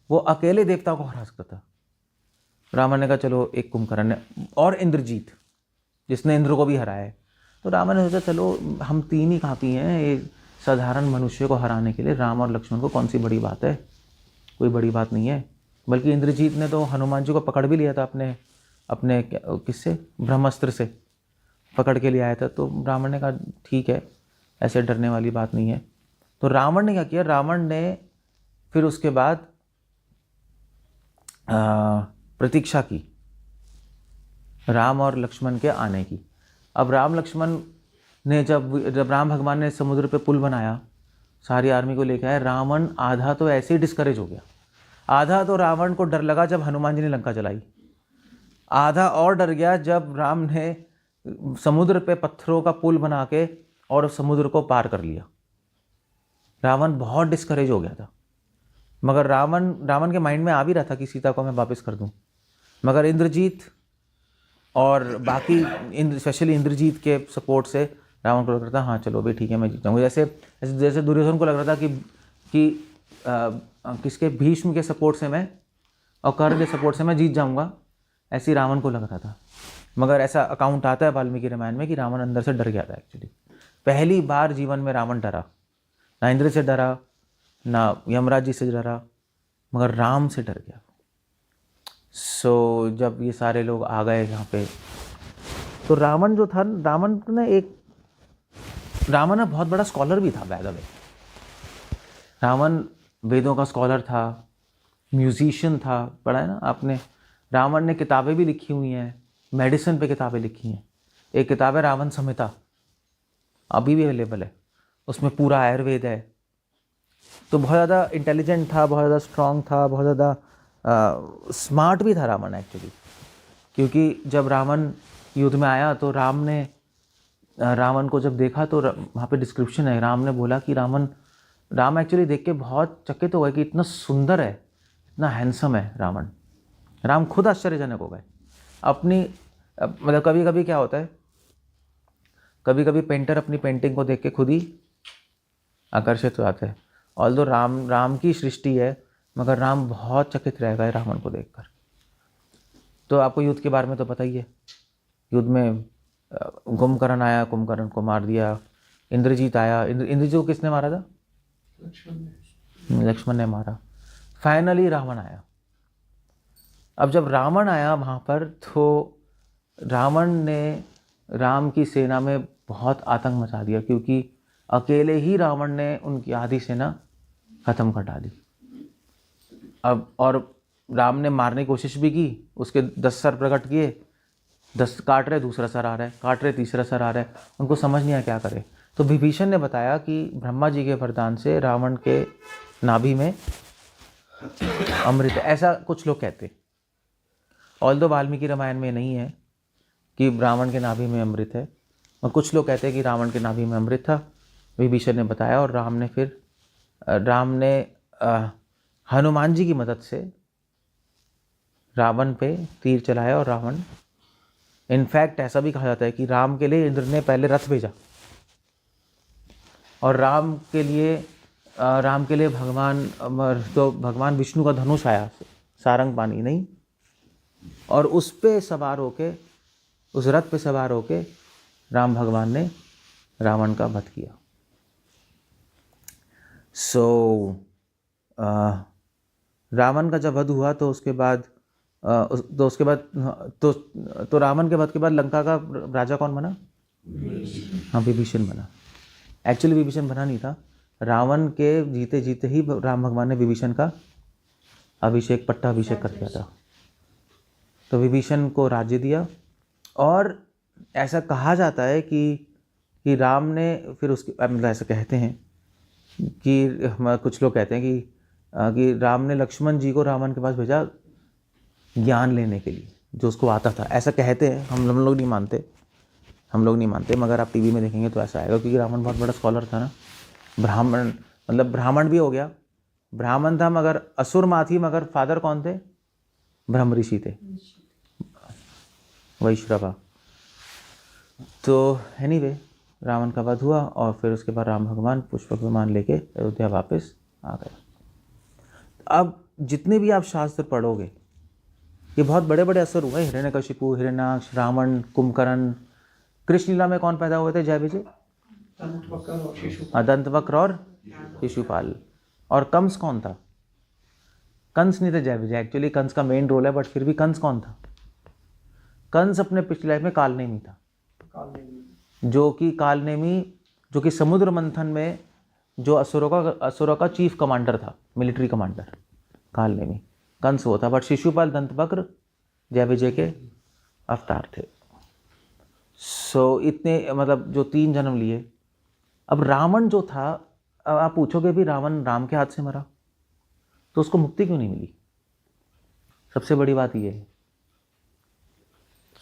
वो अकेले देवताओं को हरा सकता था। रावण ने कहा चलो एक कुंभकर्ण है, और इंद्रजीत जिसने इंद्र को भी हराया है। तो रावण ने सोचा चलो हम 3 ही काफ़ी हैं एक साधारण मनुष्य को हराने के लिए। राम और लक्ष्मण को कौन सी बड़ी बात है, कोई बड़ी बात नहीं है। बल्कि इंद्रजीत ने तो हनुमान जी को पकड़ भी लिया था अपने किससे, ब्रह्मास्त्र से पकड़ के ले आया था। तो रावण ने कहा ठीक है, ऐसे डरने वाली बात नहीं है। तो रावण ने क्या किया, रावण ने फिर उसके बाद प्रतीक्षा की राम और लक्ष्मण के आने की। अब राम लक्ष्मण ने जब राम भगवान ने समुद्र पे पुल बनाया, सारी आर्मी को लेकर आए, रावण आधा तो ऐसे ही डिस्करेज हो गया। आधा तो रावण को डर लगा जब हनुमान जी ने लंका जलाई, आधा और डर गया जब राम ने समुद्र पे पत्थरों का पुल बना के और समुद्र को पार कर लिया। रावण बहुत डिस्करेज हो गया था। मगर रावण के माइंड में आ भी रहा था कि सीता को मैं वापस कर दूं। मगर इंद्रजीत और बाकी स्पेशली इंद्रजीत के सपोर्ट से रावण को लग रहा था हाँ चलो भाई ठीक है मैं जीत जाऊँगा। जैसे दुर्योधन को लग रहा था कि किसके, भीष्म के सपोर्ट से मैं और कर्ण के सपोर्ट से मैं जीत जाऊँगा, ऐसे ही रावण को लग रहा था। मगर ऐसा अकाउंट आता है वाल्मीकि रामायण में कि रावण अंदर से डर गया था। एक्चुअली पहली बार जीवन में रावण डरा, ना इंद्र से डरा ना यमराज जी से डरा, मगर राम से डर गया। सो जब ये सारे लोग आ गए यहाँ पे, तो रावण जो था, रावण ना बहुत बड़ा स्कॉलर भी था बाय द वे। रावण वेदों का स्कॉलर था, म्यूजिशियन था, पढ़ा है ना आपने। रावण ने किताबें भी लिखी हुई हैं, मेडिसिन पे किताबें लिखी हैं। एक किताब है रावण संहिता, अभी भी अवेलेबल है, उसमें पूरा आयुर्वेद है। तो बहुत ज़्यादा इंटेलिजेंट था, बहुत ज़्यादा स्ट्रांग था, बहुत ज़्यादा स्मार्ट भी था रावण एक्चुअली। क्योंकि जब रावण युद्ध में आया तो रावण को जब देखा तो वहाँ पे डिस्क्रिप्शन है, राम ने बोला कि राम एक्चुअली देख के बहुत चकित हो गए कि इतना सुंदर है, इतना हैंडसम है रावण। राम खुद आश्चर्यजनक हो गए अपनी, मतलब कभी कभी क्या होता है, कभी कभी पेंटर अपनी पेंटिंग को देख के खुद ही आकर्षित हो जाते हैं। ऑल्दो राम की सृष्टि है, मगर राम बहुत चकित रह गए रावण को देखकर। तो आपको युद्ध के बारे में तो पता ही है, युद्ध में कुंभकर्ण आया, कुंभकर्ण को मार दिया। इंद्रजीत आया, इंद्रजीत को किसने मारा था, लक्ष्मण ने मारा। फाइनली रावण आया। अब जब रावण आया वहाँ पर, तो रावण ने राम की सेना में बहुत आतंक मचा दिया, क्योंकि अकेले ही रावण ने उनकी आधी सेना खत्म कर डाली। अब और राम ने मारने की कोशिश भी की, उसके 10 सर प्रकट किए, 10 काट रहे, दूसरा सर आ रहा है, काट रहे, तीसरा सर आ रहा है, उनको समझ नहीं आया क्या करे। तो विभीषण ने बताया कि ब्रह्मा जी के वरदान से रावण के नाभि में अमृत है, ऐसा कुछ लोग कहते। ऑल्दो वाल्मीकि रामायण में नहीं है कि रावण के नाभि में अमृत है, और कुछ लोग कहते हैं कि रावण के नाभि में अमृत था। विभीषण ने बताया और राम ने हनुमान जी की मदद से रावण पे तीर चलाया, और रावण, इनफैक्ट ऐसा भी कहा जाता है कि राम के लिए इंद्र ने पहले रथ भेजा, और राम के लिए भगवान विष्णु का धनुष आया, सारंग पानी नहीं, और उस पे सवार होके, उस रथ पे सवार होके राम भगवान ने रावण का वध किया। रावण का जब वध हुआ तो उसके बाद रावण के वध के बाद लंका का राजा कौन बना? हाँ, विभीषण बना। एक्चुअली विभीषण बना नहीं था, रावण के जीते जीते ही राम भगवान ने विभीषण का पट्टाभिषेक कर दिया था। तो विभीषण को राज्य दिया, और ऐसा कहा जाता है कि राम ने फिर उसके मतलब ऐसा कहते हैं कि कुछ लोग कहते हैं कि राम ने लक्ष्मण जी को रावण के पास भेजा ज्ञान लेने के लिए, जो उसको आता था, ऐसा कहते हैं। हम लोग नहीं मानते, मगर आप टीवी में देखेंगे तो ऐसा आएगा, क्योंकि रावण बहुत बड़ा स्कॉलर था ना। ब्राह्मण, मतलब ब्राह्मण भी हो गया, ब्राह्मण था मगर असुर माँ थी, मगर फादर कौन थे? ब्रह्म ऋषि थे, वैश्रवा। तो एनीवे रावण का वध हुआ और फिर उसके बाद राम भगवान पुष्पक विमान लेके अयोध्या वापस आ गए। अब जितने भी आप शास्त्र पढ़ोगे, ये बहुत बड़े बड़े असर हुए, हिरण्यकशिपु, हिरण्याक्ष, रावण, कुंभकर्ण। कृष्ण लीला में कौन पैदा हुए थे जय विजय? दंतवक्र और शिशुपाल। और कंस कौन था? कंस नहीं था जय विजय, एक्चुअली कंस का मेन रोल है, बट फिर भी कंस कौन था? कंस अपने पिछले लाइफ में कालनेमी था, जो कि समुद्र मंथन में जो असुरों का चीफ कमांडर था, मिलिट्री कमांडर, कालनेमी कंस वो था। बट शिशुपाल दंतवक्र जय विजय के अवतार थे। सो इतने, मतलब जो 3 जन्म लिए। अब रावण जो था, अब आप पूछोगे भी रावण राम के हाथ से मरा तो उसको मुक्ति क्यों नहीं मिली? सबसे बड़ी बात ये है,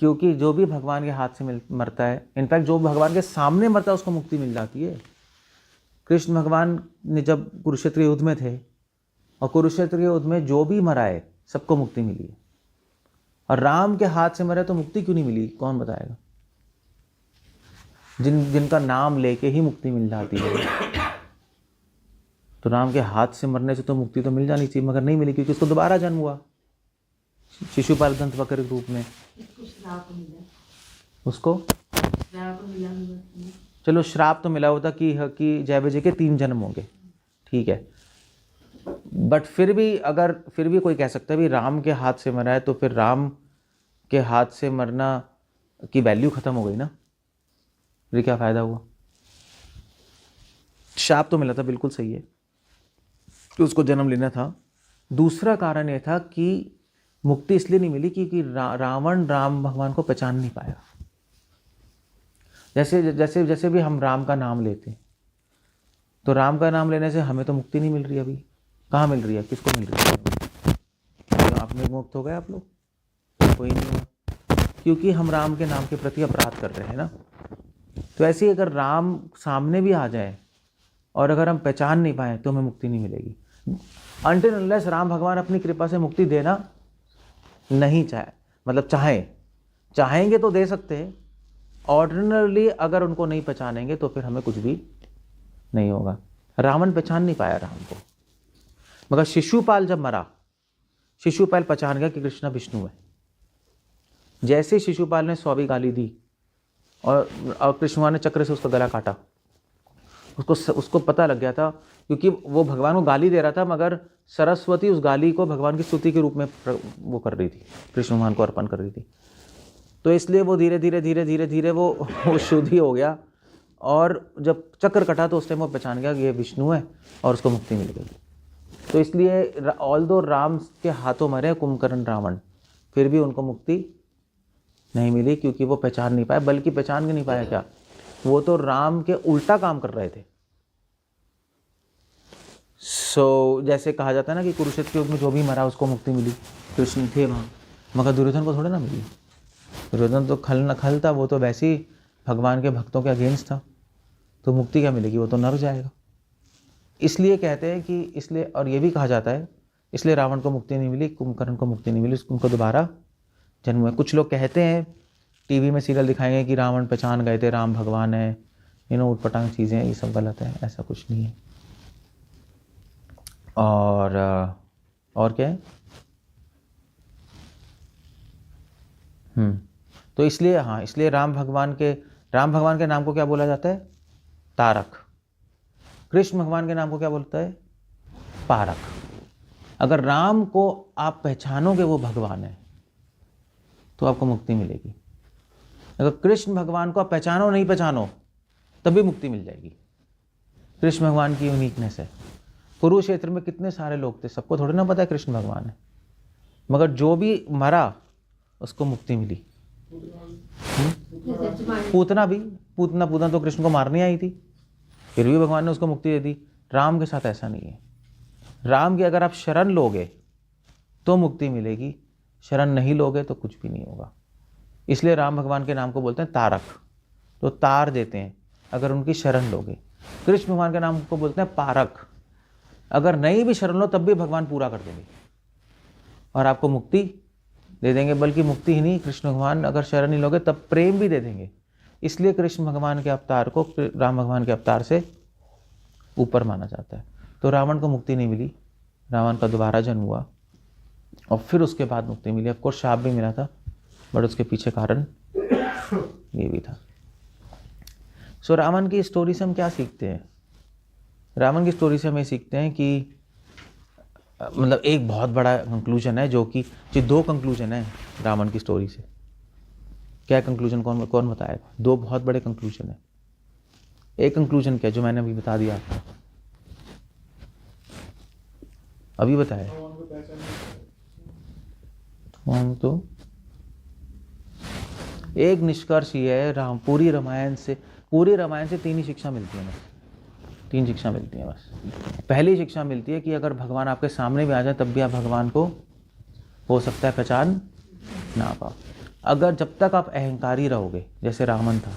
क्योंकि जो भी भगवान के हाथ से मरता है, इनफैक्ट जो भगवान के सामने मरता है उसको मुक्ति मिल जाती है। कृष्ण भगवान ने जब कुरुक्षेत्र युद्ध में थे, और कुरुक्षेत्र युद्ध में जो भी मरा है सबको मुक्ति मिली है, और राम के हाथ से मरे तो मुक्ति क्यों नहीं मिली? कौन बताएगा? जिनका नाम लेके ही मुक्ति मिल जाती है, तो राम के हाथ से मरने से तो मुक्ति तो मिल जानी चाहिए, मगर नहीं मिली, क्योंकि उसको दोबारा जन्म हुआ शिशुपाल दंतवक्र के रूप में। उसको चलो श्राप तो मिला होता कि जय विजय के 3 जन्म होंगे, ठीक है, बट फिर भी कोई कह सकता है भी राम के हाथ से मरा है, तो फिर राम के हाथ से मरना की वैल्यू खत्म हो गई ना, फिर क्या फायदा हुआ? श्राप तो मिला था, बिल्कुल सही है कि उसको जन्म लेना था। दूसरा कारण यह था कि मुक्ति इसलिए नहीं मिली क्योंकि रावण राम भगवान को पहचान नहीं पाया। जैसे भी हम राम का नाम लेते हैं, तो राम का नाम लेने से हमें तो मुक्ति नहीं मिल रही। अभी कहाँ मिल रही है? किसको मिल रही है? तो आपने मुक्त हो गए आप लोग? कोई नहीं हुआ, क्योंकि हम राम के नाम के प्रति अपराध कर रहे हैं ना। तो ऐसे ही अगर राम सामने भी आ जाए और अगर हम पहचान नहीं पाए तो हमें मुक्ति नहीं मिलेगी, अनटिल अनलेस राम भगवान अपनी कृपा से मुक्ति देना नहीं चाहेंगे तो दे सकते हैं। ऑर्डिनरली अगर उनको नहीं पहचानेंगे तो फिर हमें कुछ भी नहीं होगा। रावण पहचान नहीं पाया राम को, मगर शिशुपाल जब मरा, शिशुपाल पहचान गया कि कृष्ण विष्णु है। जैसे शिशुपाल ने 100 गाली दी और कृष्ण भगवान ने चक्र से उसका गला काटा, उसको पता लग गया था, क्योंकि वो भगवान को गाली दे रहा था, मगर सरस्वती उस गाली को भगवान की स्तुति के रूप में वो कर रही थी, कृष्ण भगवान को अर्पण कर रही थी। तो इसलिए वो धीरे धीरे वो शुद्ध ही हो गया, और जब चक्र कटा तो उस टाइम वो पहचान गया कि ये विष्णु है, और उसको मुक्ति मिल गई। तो इसलिए ऑल्दो राम के हाथों मरे कुंभकर्ण रावण, फिर भी उनको मुक्ति नहीं मिली, क्योंकि वो पहचान नहीं पाए। बल्कि पहचान के नहीं पाया क्या, वो तो राम के उल्टा काम कर रहे थे। जैसे कहा जाता है ना कि कुरुक्षेत्र युद्ध में जो भी मरा उसको मुक्ति मिली, कृष्ण थे वहाँ, मगर दुर्योधन को थोड़ा ना मिली। दुर्योधन तो खल था, वो तो वैसे ही भगवान के भक्तों के अगेंस्ट था, तो मुक्ति क्या मिलेगी? वो तो नर जाएगा। इसलिए कहते हैं कि इसलिए, और ये भी कहा जाता है इसलिए रावण को मुक्ति नहीं मिली, कुंभकर्ण को मुक्ति नहीं मिली, उनको दोबारा जन्म हुआ। कुछ लोग कहते हैं, टीवी में सीरियल दिखाएंगे कि रावण पहचान गए थे राम भगवान है, उटपटांग चीज़ें, ये सब गलत है, ऐसा कुछ नहीं है। और क्या है? तो इसलिए राम भगवान के नाम को क्या बोला जाता है? तारक। कृष्ण भगवान के नाम को क्या बोलता है? पारक। अगर राम को आप पहचानोगे वो भगवान है तो आपको मुक्ति मिलेगी। अगर कृष्ण भगवान को आप पहचानो नहीं पहचानो तभी मुक्ति मिल जाएगी। कृष्ण भगवान की यूनिकनेस है। कुरुक्षेत्र में कितने सारे लोग थे, सबको थोड़ी ना पता है कृष्ण भगवान है, मगर जो भी मरा उसको मुक्ति मिली। पूतना तो कृष्ण को मारने आई थी, फिर भी भगवान ने उसको मुक्ति दे दी। राम के साथ ऐसा नहीं है। राम की अगर आप शरण लोगे तो मुक्ति मिलेगी, शरण नहीं लोगे तो कुछ भी नहीं होगा। इसलिए राम भगवान के नाम को बोलते हैं तारक, तो तार देते हैं अगर उनकी शरण लोगे। कृष्ण भगवान के नाम को बोलते हैं पारक, अगर नहीं भी शरण लो तब भी भगवान पूरा कर देंगे और आपको मुक्ति दे देंगे। बल्कि मुक्ति ही नहीं, कृष्ण भगवान अगर शरण नहीं लोगे तब प्रेम भी दे देंगे। इसलिए कृष्ण भगवान के अवतार को राम भगवान के अवतार से ऊपर माना जाता है। तो रावण को मुक्ति नहीं मिली, रावण का दोबारा जन्म हुआ और फिर उसके बाद मुक्ति मिली। ऑफकोर्स शाप भी मिला था, बट उसके पीछे कारण ये भी था। सो रावण की स्टोरी से हम क्या सीखते हैं? रावण की स्टोरी से हम ये सीखते हैं कि मतलब एक बहुत बड़ा कंक्लूजन है, जो दो कंक्लूजन है रावण की स्टोरी से। क्या कंक्लूजन, कौन बताएगा? दो बहुत बड़े कंक्लूजन है। एक कंक्लूजन क्या, जो मैंने अभी बता दिया आपको, अभी बताया। तो एक निष्कर्ष ये है, पूरी रामायण से तीन ही शिक्षा मिलती है, बस 3 शिक्षा मिलती है बस। पहली शिक्षा मिलती है कि अगर भगवान आपके सामने भी आ जाए तब भी आप भगवान को हो सकता है पहचान ना पाओ। अगर जब तक आप अहंकारी रहोगे, जैसे रावण था,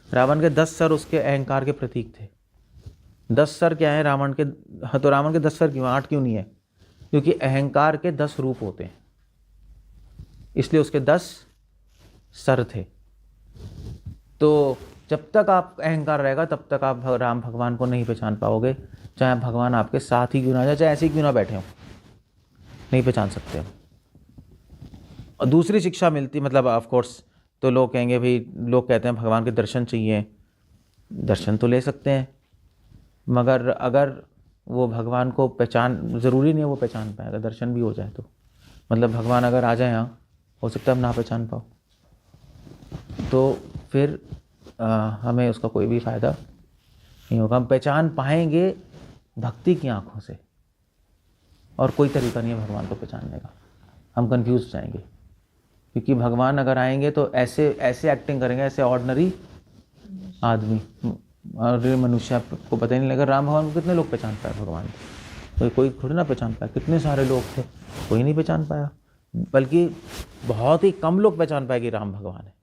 रावण के 10 सर उसके अहंकार के प्रतीक थे। 10 सर क्या है रावण के? तो रावण के 10 सर क्यों, 8 क्यों नहीं है? क्योंकि अहंकार के 10 रूप होते हैं, इसलिए उसके 10 सर थे। तो जब तक आप अहंकार रहेगा तब तक आप राम भगवान को नहीं पहचान पाओगे, चाहे भगवान आपके साथ ही क्यों ना जाए, चाहे ऐसे ही क्यों ना बैठे हो, नहीं पहचान सकते। और दूसरी शिक्षा मिलती, मतलब ऑफ कोर्स, तो लोग कहेंगे भाई, लोग कहते हैं भगवान के दर्शन चाहिए। दर्शन तो ले सकते हैं, मगर अगर वो भगवान को पहचान, ज़रूरी नहीं है वो पहचान पाएगा। दर्शन भी हो जाए तो मतलब भगवान अगर आ जाए यहाँ, हो सकता है हम ना पहचान पाओ, तो फिर हमें उसका कोई भी फ़ायदा नहीं होगा। हम पहचान पाएंगे भक्ति की आँखों से, और कोई तरीका नहीं है भगवान को पहचानने का। हम कंफ्यूज जाएंगे, क्योंकि भगवान अगर आएंगे तो ऐसे एक्टिंग करेंगे, ऐसे ऑर्डिनरी आदमी और मनुष्य को पता ही नहीं लगेगा। राम भगवान को कितने लोग पहचान पाए भगवान को? कोई थोड़ी ना पहचान पाया। कितने सारे लोग थे, कोई नहीं पहचान पाया, बल्कि बहुत ही कम लोग पहचान पाए कि राम भगवान है।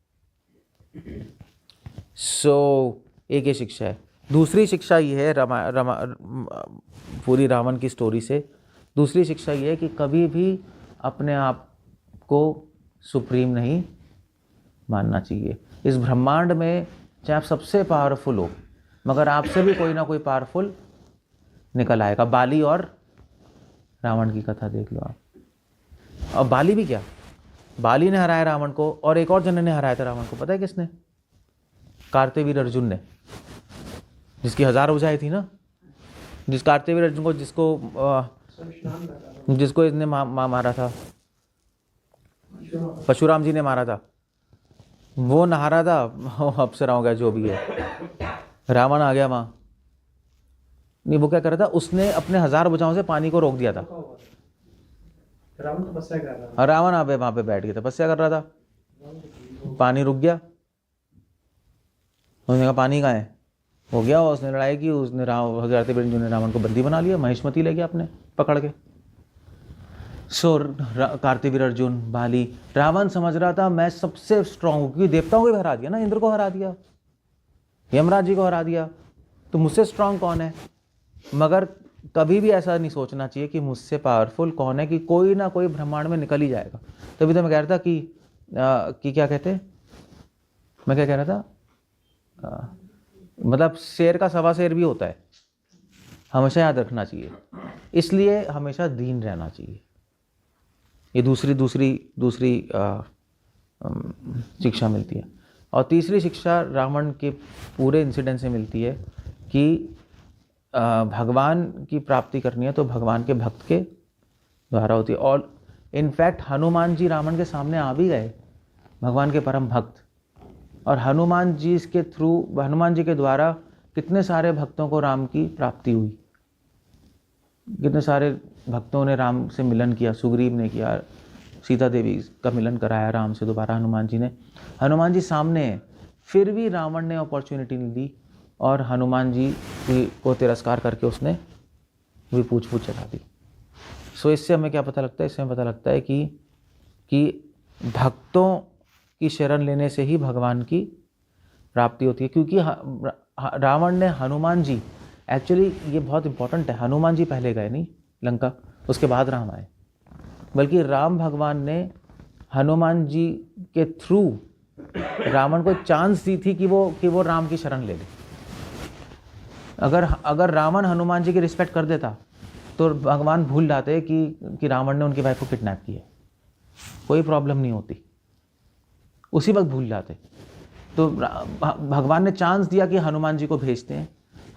एक ये शिक्षा है। दूसरी शिक्षा ये है पूरी रावण की स्टोरी से, दूसरी शिक्षा ये है कि कभी भी अपने आप को सुप्रीम नहीं मानना चाहिए। इस ब्रह्मांड में चाहे आप सबसे पावरफुल हो, मगर आपसे भी कोई ना कोई पावरफुल निकल आएगा। बाली और रावण की कथा देख लो आप। और बाली भी क्या, बाली ने हराया रावण को, और एक और जन ने हराया था रावण को, पता है किसने? कार्तवीर अर्जुन ने, जिसकी 1000 भुजाएं थी ना, जिस कार्तवीर अर्जुन को जिसको इसने मारा था, परशुराम जी ने मारा था, वो नहा रहा था, अप्सरा हो गया जो भी है, रावण आ गया वहाँ। नहीं, वो क्या कर रहा था, उसने अपने 1000 भुजाओं से पानी को रोक दिया था। रावण तपस्या कर रहा था। रावण वहाँ पे बैठ के तपस्या कर रहा था, पानी रुक गया। उसने कहा पानी कहाँ है, हो गया, उसने लड़ाई की, उसने कार्तवीर अर्जुन ने रावण को बंदी बना लिया, महिष्मती ले गया अपने पकड़ के। कार्तवीर अर्जुन, बाली, रावण समझ रहा था मैं सबसे स्ट्रांग हूँ, क्योंकि देवताओं को भी हरा दिया ना, इंद्र को हरा दिया, यमराज जी को हरा दिया, तो मुझसे स्ट्रांग कौन है? मगर कभी भी ऐसा नहीं सोचना चाहिए कि मुझसे पावरफुल कौन है, कि कोई ना कोई ब्रह्मांड में निकल ही जाएगा। तभी तो मैं कह रहा था कि क्या कहते, मैं क्या कह रहा था, मतलब शेर का सवा शेर भी होता है, हमेशा याद रखना चाहिए। इसलिए हमेशा दीन रहना चाहिए। ये दूसरी शिक्षा मिलती है। और तीसरी शिक्षा रावण के पूरे इंसिडेंट से मिलती है कि भगवान की प्राप्ति करनी है तो भगवान के भक्त के द्वारा होती है। और इनफैक्ट हनुमान जी रावण के सामने आ भी गए, भगवान के परम भक्त, और हनुमान जी के द्वारा कितने सारे भक्तों को राम की प्राप्ति हुई, कितने सारे भक्तों ने राम से मिलन किया, सुग्रीव ने किया, सीता देवी का मिलन कराया राम से दोबारा हनुमान जी ने। हनुमान जी सामने हैं, फिर भी रावण ने अपॉर्चुनिटी नहीं दी और हनुमान जी को तिरस्कार करके उसने भी पूछ चला दी। सो इससे हमें क्या पता लगता है? इससे हमें पता लगता है कि भक्तों की शरण लेने से ही भगवान की प्राप्ति होती है। क्योंकि रावण ने हनुमान जी, एक्चुअली ये बहुत इंपॉर्टेंट है, हनुमान जी पहले गए नहीं लंका, उसके बाद राम आए, बल्कि राम भगवान ने हनुमान जी के थ्रू रावण को चांस दी थी कि वो राम की शरण ले ले। अगर रावण हनुमान जी की रिस्पेक्ट कर देता तो भगवान भूल जाते कि रावण ने उनकी वाइफ को किडनैप किया, कोई प्रॉब्लम नहीं होती, उसी वक्त भूल जाते। तो भगवान ने चांस दिया कि हनुमान जी को भेजते हैं,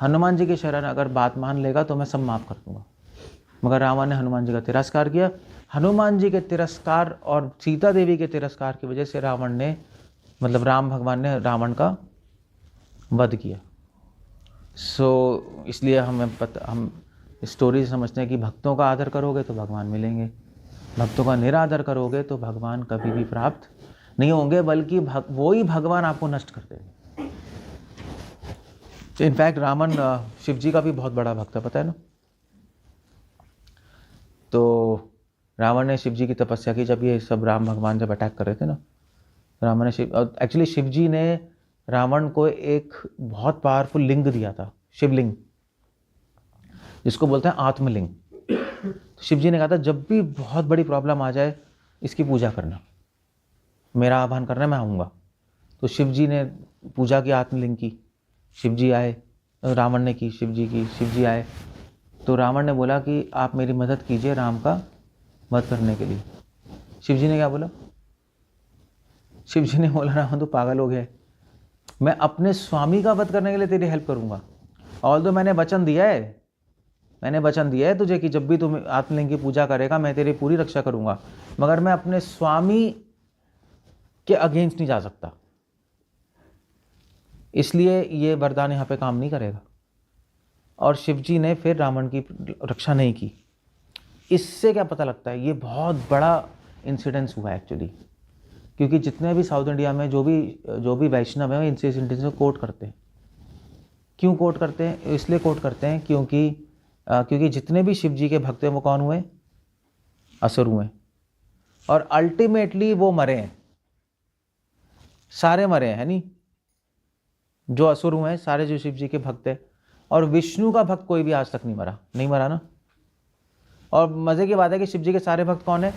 हनुमान जी की शरण अगर बात मान लेगा तो मैं सब माफ़ कर दूंगा। मगर रावण ने हनुमान जी का तिरस्कार किया। हनुमान जी के तिरस्कार और सीता देवी के तिरस्कार की वजह से राम भगवान ने रावण का वध किया। इसलिए हम स्टोरी समझते हैं कि भक्तों का आदर करोगे तो भगवान मिलेंगे, भक्तों का निरादर करोगे तो भगवान कभी भी प्राप्त नहीं होंगे, बल्कि वो ही भगवान आपको नष्ट कर देंगे। इनफैक्ट रावण शिव जी का भी बहुत बड़ा भक्त है, पता है ना। तो रावण ने शिव जी की तपस्या की, जब ये सब राम भगवान जब अटैक कर रहे थे ना, रावण ने एक्चुअली शिव जी ने रावण को एक बहुत पावरफुल लिंग दिया था, शिवलिंग, जिसको बोलते हैं आत्मलिंग। तो शिव जी ने कहा था जब भी बहुत बड़ी प्रॉब्लम आ जाए इसकी पूजा करना, मेरा आह्वान करना, मैं आऊँगा। तो शिव जी ने पूजा की आत्मलिंग की, शिव जी आए, रावण ने की शिव जी की, शिव जी आए। तो रावण ने बोला कि आप मेरी मदद कीजिए राम का वध करने के लिए। शिव जी ने क्या बोला? शिव जी ने बोला रावण तो पागल हो गया, मैं अपने स्वामी का वध करने के लिए तेरी हेल्प करूँगा। ऑल्दो मैंने वचन दिया है तुझे कि जब भी तुम आत्मलिंग की पूजा करेगा मैं तेरी पूरी रक्षा करूँगा, मगर मैं अपने स्वामी के अगेंस्ट नहीं जा सकता, इसलिए ये वरदान यहाँ पे काम नहीं करेगा। और शिव जी ने फिर रावण की रक्षा नहीं की। इससे क्या पता लगता है? ये बहुत बड़ा इंसिडेंस हुआ है एक्चुअली, क्योंकि जितने भी साउथ इंडिया में जो भी वैष्णव हैं इनसे इस इंसिडेंस को कोट करते हैं। क्यों कोट करते हैं? इसलिए कोट करते हैं क्योंकि जितने भी शिव जी के भक्त हैं वो कौन हुए? असुर हुए, और अल्टीमेटली वो मरे हैं, सारे मरे हैं, नहीं जो असुर हुए हैं सारे जो शिव जी के भक्त हैं। और विष्णु का भक्त कोई भी आज तक नहीं मरा ना। और मजे की बात है कि शिव जी के सारे भक्त कौन है?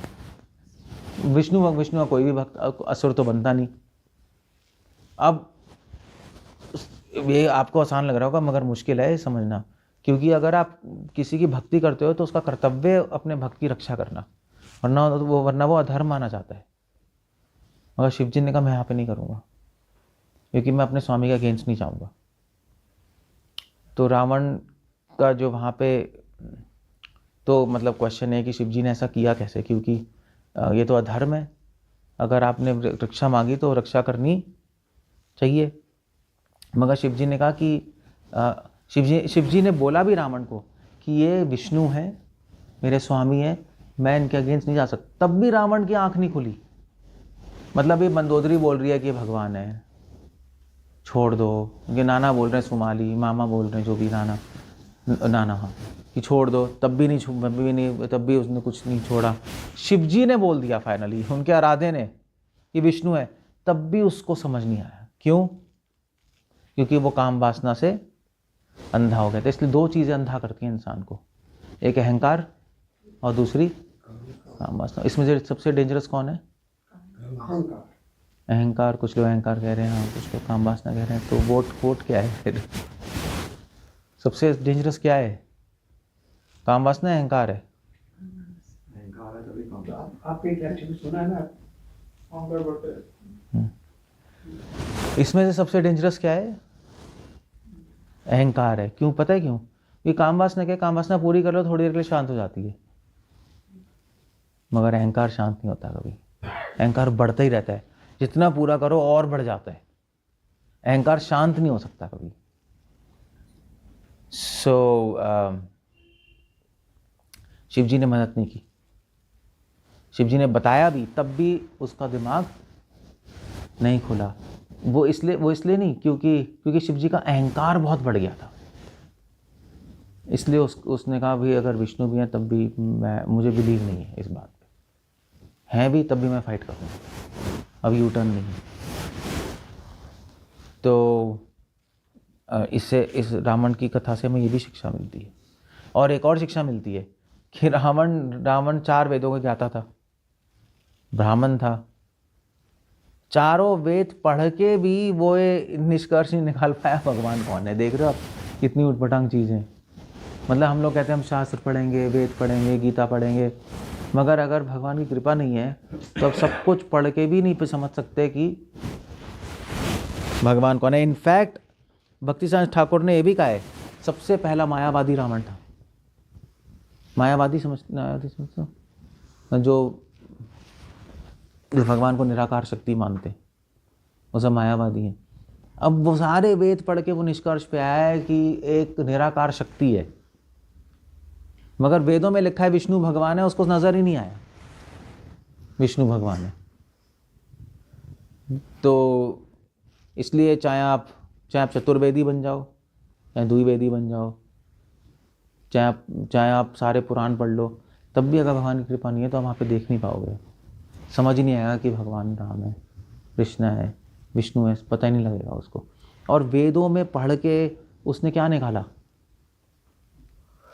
विष्णु का कोई भी भक्त असुर तो बनता नहीं। अब ये आपको आसान लग रहा होगा मगर मुश्किल है समझना, क्योंकि अगर आप किसी की भक्ति करते हो तो उसका कर्तव्य अपने भक्त की रक्षा करना, वरना वो अधर्म माना जाता है। मगर शिव जी ने कहा मैं यहाँ पे नहीं करूँगा, क्योंकि मैं अपने स्वामी के अगेंस्ट नहीं जाऊँगा। तो रावण का जो वहाँ पे तो क्वेश्चन है कि शिव जी ने ऐसा किया कैसे, क्योंकि ये तो अधर्म है। अगर आपने रक्षा मांगी तो रक्षा करनी चाहिए। मगर शिव जी ने कहा कि शिव जी ने बोला भी रावण को कि ये विष्णु है, मेरे स्वामी है, मैं इनके अगेंस्ट नहीं जा सकता। तब भी रावण की आंख नहीं खुली। ये मंदोदरी बोल रही है कि भगवान है, छोड़ दो। ये नाना बोल रहे हैं, सुमाली मामा बोल रहे हैं, जो भी नाना हाँ, कि छोड़ दो, तब भी उसने कुछ नहीं छोड़ा। शिव जी ने बोल दिया फाइनली, उनके आराध्य ने, कि विष्णु है, तब भी उसको समझ नहीं आया। क्यों? क्योंकि वो काम वासना से अंधा हो गया था। इसलिए दो चीज़ें अंधा करती हैं इंसान को, एक अहंकार और दूसरी काम वासना। इसमें से सबसे डेंजरस कौन है? अहंकार। कुछ लोग अहंकार कह रहे हैं, हाँ, कुछ लोग काम वासना कह रहे हैं। तो वोट क्या है फिर? सबसे डेंजरस क्या है? काम वासना, अहंकार है? आपके रिएक्शन सुना है ना, अहंकार बढ़ता है। इसमें से सबसे डेंजरस क्या है? अहंकार है। क्यों? पता है क्यों? ये काम वासना क्या? काम वासना पूरी कर लो, थोड़ी देर के लिए शांत हो जाती है, मगर अहंकार शांत नहीं होता कभी। अहंकार बढ़ता ही रहता है, जितना पूरा करो और बढ़ जाता है। अहंकार शांत नहीं हो सकता कभी। शिव जी ने मदद नहीं की। शिव जी ने बताया भी, तब भी उसका दिमाग नहीं खुला। वो इसलिए नहीं, क्योंकि शिव जी का अहंकार बहुत बढ़ गया था। इसलिए उसने कहा भाई अगर विष्णु भी हैं तब भी मुझे बिलीव नहीं है इस बात पे, हैं भी तब भी मैं फाइट करूँगा, अब यू टर्न नहीं है। तो इस रावण की कथा से हमें ये भी शिक्षा मिलती है। और एक और शिक्षा मिलती है कि रावण 4 वेदों को ज्ञाता था, ब्राह्मण था, चारों वेद पढ़ के भी वो निष्कर्ष नहीं निकाल पाया भगवान कौन है। देख रहे हो आप कितनी उटपटांग चीज़ें। मतलब हम लोग कहते हैं हम शास्त्र पढ़ेंगे, वेद पढ़ेंगे, गीता पढ़ेंगे, मगर अगर भगवान की कृपा नहीं है तो अब सब कुछ पढ़ के भी नहीं समझ सकते कि भगवान कौन है। इनफैक्ट भक्ति सिद्धांत ठाकुर ने ये भी कहा है, सबसे पहला मायावादी रावण था। मायावादी समझते हो, जो भगवान को निराकार शक्ति मानते, वो सब मायावादी हैं। अब वो सारे वेद पढ़ के वो निष्कर्ष पे आया है कि एक निराकार शक्ति है, मगर वेदों में लिखा है विष्णु भगवान है, उसको नजर ही नहीं आया विष्णु भगवान है। तो इसलिए चाहे आप चतुर्वेदी बन जाओ, चाहे द्विवेदी बन जाओ, चाहे आप सारे पुराण पढ़ लो, तब भी अगर भगवान की कृपा नहीं है तो आप वहाँ पे देख नहीं पाओगे, समझ ही नहीं आएगा कि भगवान राम है, कृष्ण है, विष्णु है, पता ही नहीं लगेगा उसको। और वेदों में पढ़ के उसने क्या निकाला,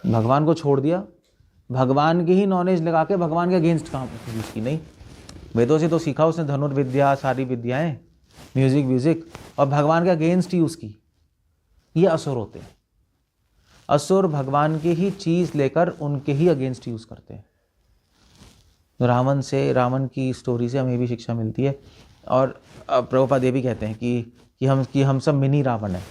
भगवान को छोड़ दिया, भगवान की ही नॉलेज लगा के भगवान के अगेंस्ट कहाँ यूज़ की। नहीं, वेदों से तो सीखा उसने धनुर्विद्या, सारी विद्याएं, म्यूजिक, और भगवान के अगेंस्ट यूज़ की। ये असुर होते हैं, असुर भगवान की ही चीज़ लेकर उनके ही अगेंस्ट यूज़ करते हैं। रावण की स्टोरी से हमें भी शिक्षा मिलती है। और प्रभुपाद ये भी कहते हैं कि हम सब मिनी रावण हैं,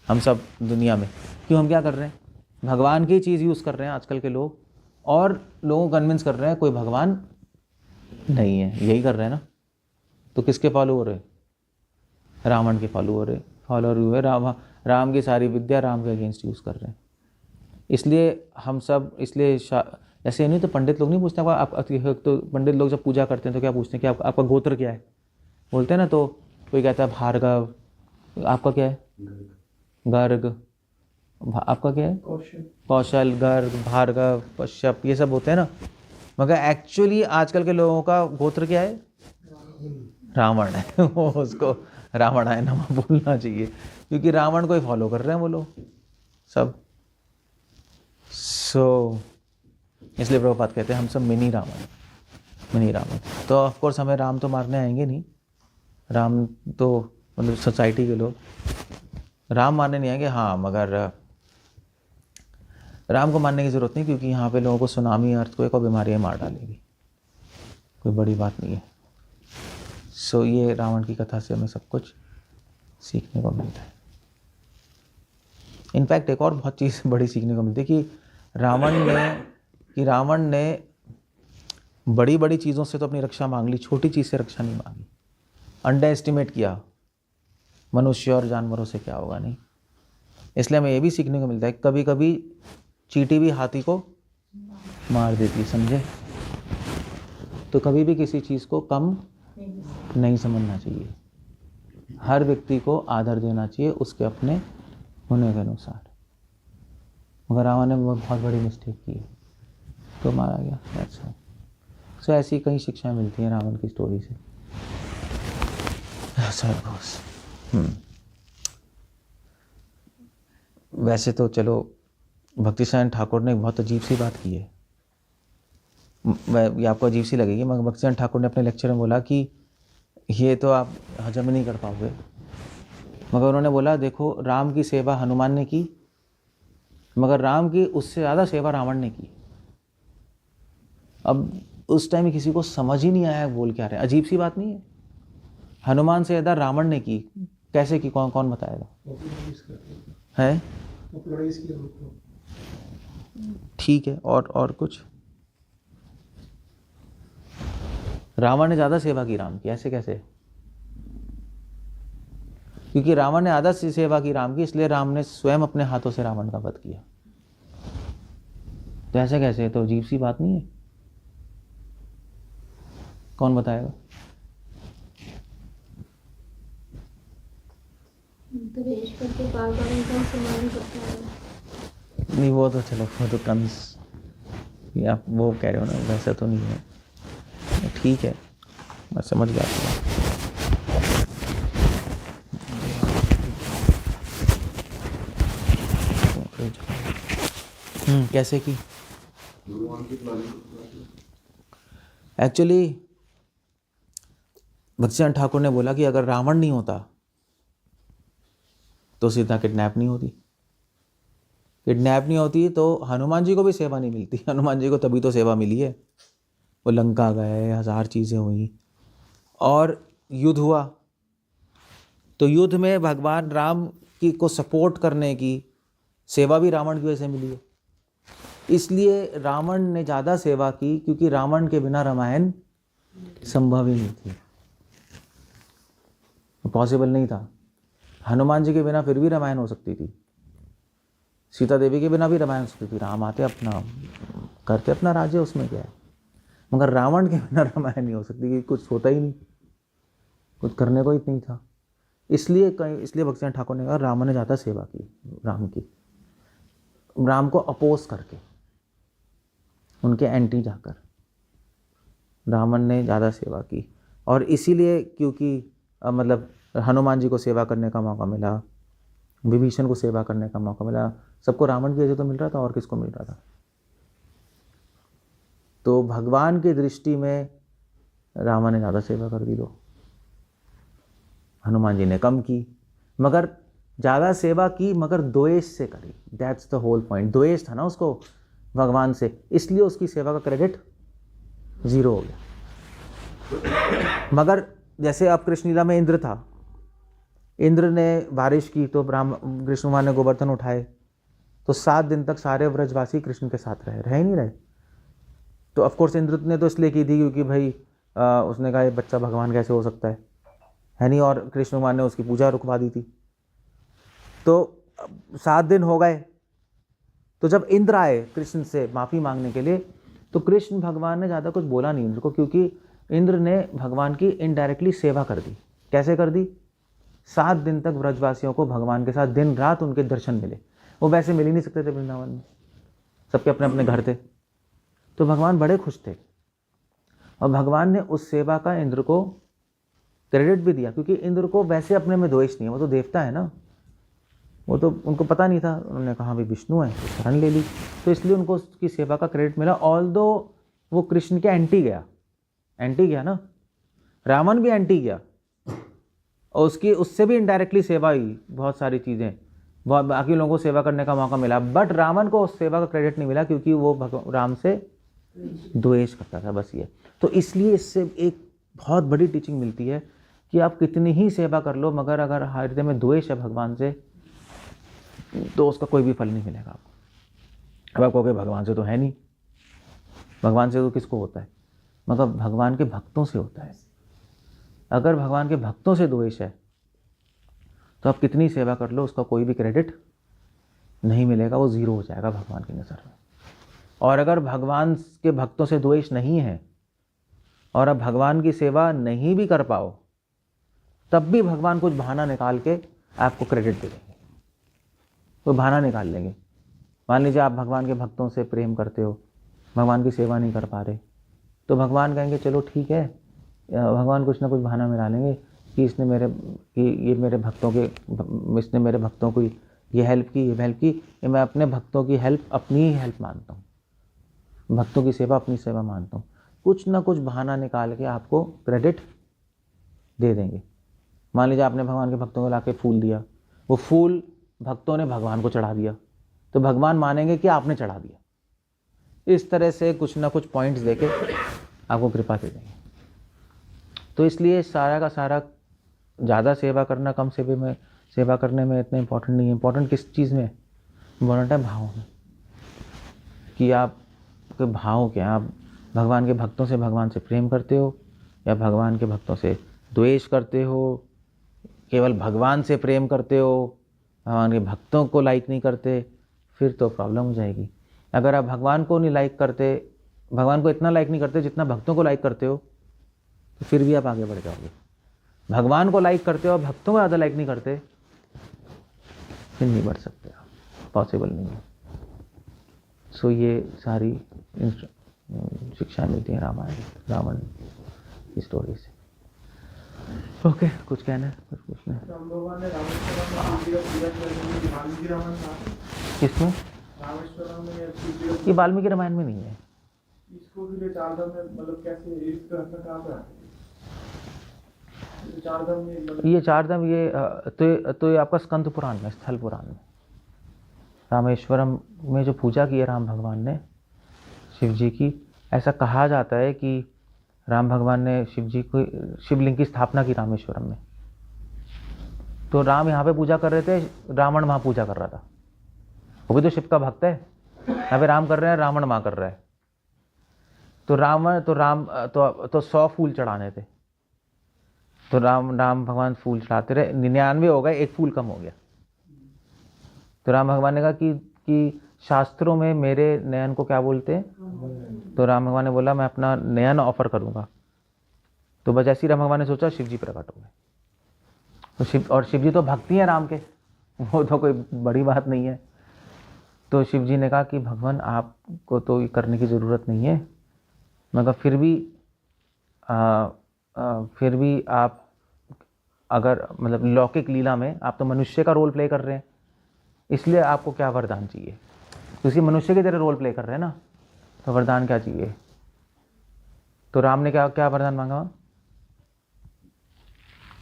हम सब दुनिया में। क्यों हम क्या कर रहे हैं, भगवान की चीज़ यूज़ कर रहे हैं आजकल के लोग, और लोगों को कन्विंस कर रहे हैं कोई भगवान नहीं है, यही कर रहे हैं ना। तो किसके फॉलो हो रहे, रावण के फॉलोअर हुए, राम की सारी विद्या राम के अगेंस्ट यूज़ कर रहे हैं। इसलिए हम सब, ऐसे नहीं तो पंडित लोग नहीं पूछते तो पंडित लोग जब पूजा करते हैं तो क्या पूछते हैं कि आपका गोत्र क्या है, बोलते हैं ना, तो कोई कहता है भार्गव, आपका क्या है, गर्ग, आपका क्या है, कौशल, गर्ग, भार्गव, कश्यप, ये सब होते हैं ना। मगर एक्चुअली आजकल के लोगों का गोत्र क्या है, रावण है। वो उसको रावण है नाम बोलना चाहिए, क्योंकि रावण को ही फॉलो कर रहे हैं वो लोग सब। इसलिए प्रभुपाद कहते हैं हम सब मिनी रावण। तो ऑफ कोर्स हमें राम तो मारने आएंगे नहीं, राम तो मतलब सोसाइटी के लोग राम मारने नहीं आएंगे। हाँ, मगर राम को मारने की ज़रूरत नहीं, क्योंकि यहाँ पे लोगों को सुनामी, अर्थक्वेक और बीमारियाँ मार डालेगी, कोई बड़ी बात नहीं है। ये रावण की कथा से हमें सब कुछ सीखने को मिलता है। इनफैक्ट एक और बहुत चीज़ बड़ी सीखने को मिलती है कि रावण ने बड़ी बड़ी चीज़ों से तो अपनी रक्षा मांग ली, छोटी चीज़ से रक्षा नहीं मांगी। अंडर एस्टिमेट किया मनुष्य और जानवरों से क्या होगा नहीं। इसलिए हमें ये भी सीखने को मिलता है कभी कभी चींटी भी हाथी को मार देती, समझे। तो कभी भी किसी चीज़ को कम नहीं समझना चाहिए, हर व्यक्ति को आदर देना चाहिए उसके अपने होने के अनुसार। मगर रावण ने बहुत बड़ी मिस्टेक की तो मारा गया। सो ऐसी कई शिक्षाएं मिलती हैं रावण की स्टोरी से। वैसे तो चलो भक्ति सिद्धांत ठाकुर ने एक बहुत अजीब सी बात की है, ये आपको अजीब सी लगेगी, मगर भक्ति सिद्धांत ठाकुर ने अपने लेक्चर में बोला कि ये तो आप हजम नहीं कर पाओगे, मगर उन्होंने बोला देखो राम की सेवा हनुमान ने की, मगर राम की उससे ज़्यादा सेवा रावण ने की। अब उस टाइम किसी को समझ ही नहीं आया बोल क्या रहे, अजीब सी बात नहीं है। हनुमान से ज़्यादा रावण ने की, कैसे की, कौन बताएगा है। ठीक है, और कुछ, रावण ने ज़्यादा सेवा की राम की, ऐसे कैसे? क्योंकि रावण ने आधा सेवा की राम की, इसलिए राम ने स्वयं अपने हाथों से रावण का वध किया। तो ऐसे कैसे, तो अजीब सी बात नहीं है। कौन बताएगा? द्वेष करके बार बार उनका सम्मान करता है। नहीं वो तो चलो, वो तो कंस, ये आप वो कह रहे हो ना, वैसा तो नहीं है। ठीक है, मैं समझ गया आपकी बात। कैसे की? एक्चुअली भक्तिचरण ठाकुर ने बोला कि अगर रावण नहीं होता तो सीता किडनैप नहीं होती, किडनैप नहीं होती तो हनुमान जी को भी सेवा नहीं मिलती। हनुमान जी को तभी तो सेवा मिली है, वो लंका गए, 1000 चीज़ें हुई और युद्ध हुआ। तो युद्ध में भगवान राम की को सपोर्ट करने की सेवा भी रावण की वजह से मिली है। इसलिए रावण ने ज़्यादा सेवा की, क्योंकि रावण के बिना रामायण संभव ही नहीं थी, पॉसिबल नहीं था। हनुमान जी के बिना फिर भी रामायण हो सकती थी, सीता देवी के बिना भी रामायण हो सकती थी, राम आते अपना करते अपना राज्य, उसमें क्या है। मगर रावण के बिना रामायण नहीं हो सकती, क्योंकि कुछ होता ही नहीं, कुछ करने को ही नहीं था। इसलिए भक्तिचरण ठाकुर ने कहा रावण ने ज़्यादा सेवा की, राम को अपोज करके, उनके एंटी जाकर रावण ने ज़्यादा सेवा की। और इसीलिए क्योंकि मतलब हनुमान जी को सेवा करने का मौका मिला, विभीषण को सेवा करने का मौका मिला, सबको रावण की वजह तो मिल रहा था, और किसको मिल रहा था? तो भगवान की दृष्टि में रावण ने ज़्यादा सेवा कर दी, लो हनुमान जी ने कम की। मगर ज़्यादा सेवा की मगर द्वेष से करी, दैट्स द होल पॉइंट। द्वेष था ना उसको भगवान से, इसलिए उसकी सेवा का क्रेडिट 0 हो गया। मगर जैसे अब कृष्ण लीला में इंद्र था, इंद्र ने बारिश की तो कृष्ण भगवान ने गोवर्धन उठाए, तो 7 दिन तक सारे व्रजवासी कृष्ण के साथ रह ही नहीं रहे। तो ऑफकोर्स इंद्र ने तो इसलिए की थी क्योंकि भाई उसने कहा ये बच्चा भगवान कैसे हो सकता है नहीं, और कृष्ण भगवान ने उसकी पूजा रुकवा दी थी। तो 7 दिन हो गए, तो जब इंद्र आए कृष्ण से माफ़ी मांगने के लिए, तो कृष्ण भगवान ने ज़्यादा कुछ बोला नहीं इंद्र को, क्योंकि इंद्र ने भगवान की इनडायरेक्टली सेवा कर दी। कैसे कर दी? 7 दिन तक व्रजवासियों को भगवान के साथ दिन रात उनके दर्शन मिले। वो वैसे मिल ही नहीं सकते थे वृंदावन में, सबके अपने अपने घर थे। तो भगवान बड़े खुश थे, और भगवान ने उस सेवा का इंद्र को क्रेडिट भी दिया, क्योंकि इंद्र को वैसे अपने में द्वेष नहीं है, वो तो देवता है ना, वो तो उनको पता नहीं था। उन्होंने कहा भी विष्णु है, तो शरण ले ली, तो इसलिए उनको उसकी सेवा का क्रेडिट मिला। ऑल्दो वो कृष्ण के एंटी गया ना, रावण भी एंटी गया, और उससे भी इनडायरेक्टली सेवा हुई, बहुत सारी चीज़ें, बहुत बाकी लोगों को सेवा करने का मौका मिला। बट रावण को उस सेवा का क्रेडिट नहीं मिला, क्योंकि वो राम से द्वेष करता था, बस ये। तो इसलिए इससे एक बहुत बड़ी टीचिंग मिलती है कि आप कितनी ही सेवा कर लो, मगर अगर हृदय में द्वेष है भगवान से, तो उसका कोई भी फल नहीं मिलेगा आपको। अब आप कहोगे भगवान से तो है नहीं, भगवान से तो किसको होता है? मतलब भगवान के भक्तों से होता है। अगर भगवान के भक्तों से द्वेष है तो आप कितनी सेवा कर लो, उसका कोई भी क्रेडिट नहीं मिलेगा, वो 0 हो जाएगा भगवान की नज़र में। और अगर भगवान के भक्तों से द्वेष नहीं है और आप भगवान की सेवा नहीं भी कर पाओ, तब भी भगवान कुछ बहाना निकाल के आपको क्रेडिट दे देंगे, कोई बहाना निकाल लेंगे। मान लीजिए आप भगवान के भक्तों से प्रेम करते हो, भगवान की सेवा नहीं कर पा रहे, तो भगवान कहेंगे चलो ठीक है, भगवान कुछ ना कुछ बहाना मिला लेंगे कि इसने मेरे भक्तों को ये हेल्प की, मैं अपने भक्तों की हेल्प अपनी ही हेल्प मानता हूँ, भक्तों की सेवा अपनी सेवा मानता हूँ। कुछ ना कुछ बहाना निकाल के आपको क्रेडिट दे देंगे। मान लीजिए आपने भगवान के भक्तों को लाके फूल दिया, वो फूल भक्तों ने भगवान को चढ़ा दिया, तो भगवान मानेंगे कि आपने चढ़ा दिया। इस तरह से कुछ ना कुछ पॉइंट्स देके आपको कृपा दे देंगे। तो इसलिए सारा का सारा ज़्यादा सेवा करना कम सेवा करने में इतना इम्पोर्टेंट नहीं है। इम्पोर्टेंट किस चीज़ में? इम्पोर्टेंट है भाव में, कि आपके भाव क्या, आप भगवान के भक्तों से भगवान से प्रेम करते हो या भगवान के भक्तों से द्वेष करते हो, केवल भगवान से प्रेम करते हो, भगवान के भक्तों को लाइक नहीं करते, फिर तो प्रॉब्लम हो जाएगी। अगर आप भगवान को नहीं लाइक करते, भगवान को इतना लाइक नहीं करते जितना भक्तों को लाइक करते हो, तो फिर भी आप आगे बढ़ जाओगे। भगवान को लाइक करते हो और भक्तों को ज़्यादा लाइक नहीं करते, फिर नहीं बढ़ सकते आप, पॉसिबल नहीं है। सो ये सारी शिक्षा मिलती है रावण की स्टोरी से। ओके, कुछ कहना है, कुछ पूछना है? राम भगवान ने रामेश्वरम में शिव जी का पूजा किया, तो वाल्मीकि रामायण था किसमें? रामेश्वरम में या शिव जी का ये वाल्मीकि रामायण में नहीं है। इसको भी ले चार धाम में मतलब कैसे इसका घटना कहाँ पे आती है? ये चार धाम में मतलब ये चारधाम तो ये आपका स्कंद पुराण में, स्थल पुराण में, रामेश्वरम में जो पूजा की है राम भगवान ने शिव जी की, ऐसा कहा जाता है कि राम भगवान ने शिव जी को शिवलिंग की स्थापना की रामेश्वरम में। तो राम यहाँ पे पूजा कर रहे थे, रावण वहाँ पूजा कर रहा था। वो भी तो शिव का भक्त है। यहाँ पे राम कर रहे हैं, रावण वहाँ कर रहा है। तो राम 100 फूल चढ़ाने थे, तो राम भगवान फूल चढ़ाते रहे, 99 हो गए, एक फूल कम हो गया। तो राम भगवान ने कहा कि शास्त्रों में मेरे नयन को क्या बोलते हैं? तो राम भगवान ने बोला मैं अपना नयन ऑफर करूंगा। तो बस ऐसे ही राम भगवान ने सोचा, शिव जी प्रकट हो गए। तो शिव जी तो भक्ति हैं राम के, वो तो कोई बड़ी बात नहीं है। तो शिव जी ने कहा कि भगवान आपको तो ये करने की ज़रूरत नहीं है, मगर फिर भी आप अगर मतलब लौकिक लीला में आप तो मनुष्य का रोल प्ले कर रहे हैं, इसलिए आपको क्या वरदान चाहिए? किसी मनुष्य की तरह रोल प्ले कर रहे हैं ना, तो वरदान क्या चाहिए? तो राम ने क्या वरदान मांगा?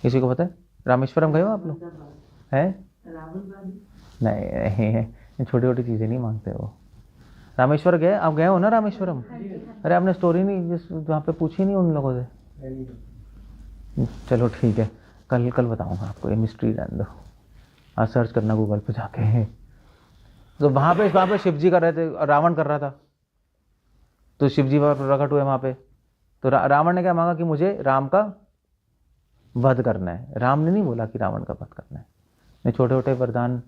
किसी को पता है? रामेश्वरम गए हो आप लोग? है नहीं, छोटी छोटी चीज़ें नहीं मांगते वो। रामेश्वर गए? आप गए हो ना रामेश्वरम? अरे आपने स्टोरी नहीं वहाँ पे पूछी नहीं उन लोगों से? चलो ठीक है, कल बताऊंगा आपको, ये मिस्ट्री रहने दो, आज सर्च करना गूगल पे जाके। तो वहाँ पे शिव जी कर रहे थे, रावण कर रहा था, तो शिव जी प्रकट हुए वहाँ पे। तो रावण ने क्या मांगा कि मुझे राम का वध करना है। राम ने नहीं बोला कि रावण का वध करना है। मैं छोटे छोटे वरदान,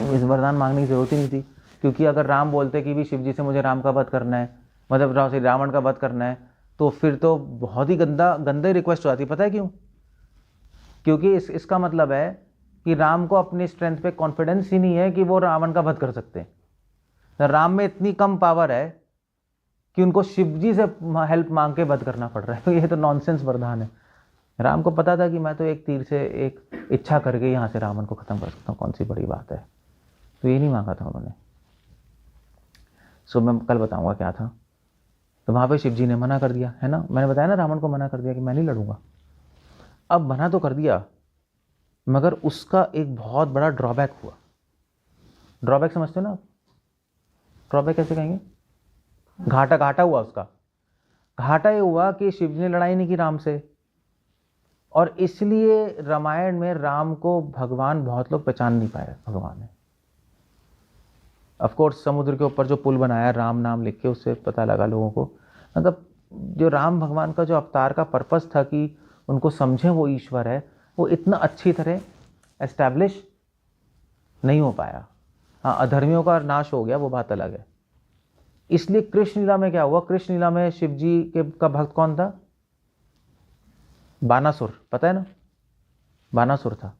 इस वरदान मांगने की जरूरत ही नहीं थी, क्योंकि अगर राम बोलते कि भी शिव जी से मुझे राम का वध करना है, मतलब रावण का वध करना है, तो फिर तो बहुत ही गंदा रिक्वेस्ट हो जाती। पता है क्यों? क्योंकि इसका मतलब है कि राम को अपनी स्ट्रेंथ पे कॉन्फिडेंस ही नहीं है कि वो रावण का वध कर सकते हैं। राम में इतनी कम पावर है कि उनको शिव जी से हेल्प मांग के वध करना पड़ रहा है। तो ये तो नॉनसेंस वरदान है। राम को पता था कि मैं तो एक तीर से एक इच्छा करके यहाँ से रावण को खत्म कर सकता हूँ, कौन सी बड़ी बात है। तो ये नहीं मांगा था उन्होंने। सो मैं कल बताऊंगा क्या था। तो वहाँ पे शिव जी ने मना कर दिया, है ना, मैंने बताया ना, रावण को मना कर दिया कि मैं नहीं लड़ूंगा। अब मना तो कर दिया, मगर उसका एक बहुत बड़ा ड्रॉबैक हुआ। ड्रॉबैक समझते हो ना? ड्रॉबैक कैसे कहेंगे? घाटा हुआ उसका। घाटा ये हुआ कि शिव जी ने लड़ाई नहीं की राम से, और इसलिए रामायण में राम को भगवान बहुत लोग पहचान नहीं पाए भगवान है। ऑफ कोर्स समुद्र के ऊपर जो पुल बनाया राम नाम लिख के, उससे पता लगा लोगों को। मतलब जो राम भगवान का जो अवतार का पर्पस था कि उनको समझें वो ईश्वर है, वो इतना अच्छी तरह एस्टैब्लिश नहीं हो पाया। हाँ, अधर्मियों का नाश हो गया, वो बात अलग है। इसलिए कृष्ण लीला में क्या हुआ? कृष्ण लीला में शिव जी का भक्त कौन था? बानासुर, पता है ना? बानासुर था।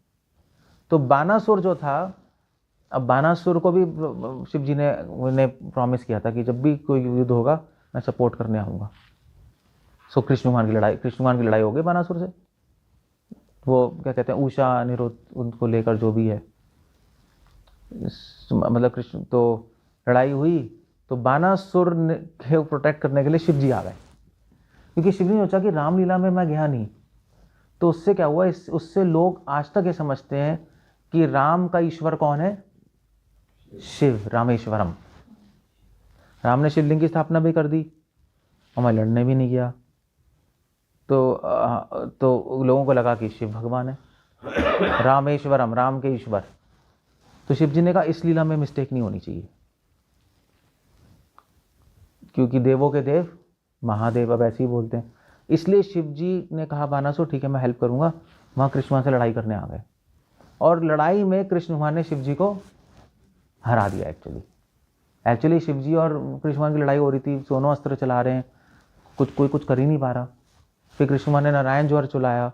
तो बानासुर जो था, अब बानासुर को भी शिव जी ने प्रॉमिस किया था कि जब भी कोई युद्ध होगा मैं सपोर्ट करने आऊँगा। सो कृष्ण भगवान की लड़ाई हो गई बानासुर से। वो क्या कहते हैं, उषा अनिरुद्ध उनको लेकर जो भी है, मतलब कृष्ण, तो लड़ाई हुई। तो बानासुर के प्रोटेक्ट करने के लिए शिव जी आ गए, क्योंकि शिव जी ने सोचा कि रामलीला में मैं गया नहीं। तो उससे क्या हुआ, उससे लोग आज तक ये समझते हैं कि राम का ईश्वर कौन है? शिव, रामेश्वरम। राम ने शिवलिंग की स्थापना भी कर दी और मैं लड़ने भी नहीं गया। तो लोगों को लगा कि शिव भगवान है, रामेश्वरम, राम के ईश्वर। तो शिव जी ने कहा इस लीला में मिस्टेक नहीं होनी चाहिए, क्योंकि देवों के देव महादेव, अब ऐसे ही बोलते हैं। इसलिए शिव जी ने कहा बानासुर ठीक है मैं हेल्प करूंगा। वहाँ कृष्ण भगवान से लड़ाई करने आ गए, और लड़ाई में कृष्ण भगवान ने शिव जी को हरा दिया। एक्चुअली शिव जी और कृष्ण भगवान की लड़ाई हो रही थी, दोनों अस्त्र चला रहे हैं, कोई कुछ कर ही नहीं पा रहा। फिर कृष्ण भगवान ने नारायण ज्वर चलाया,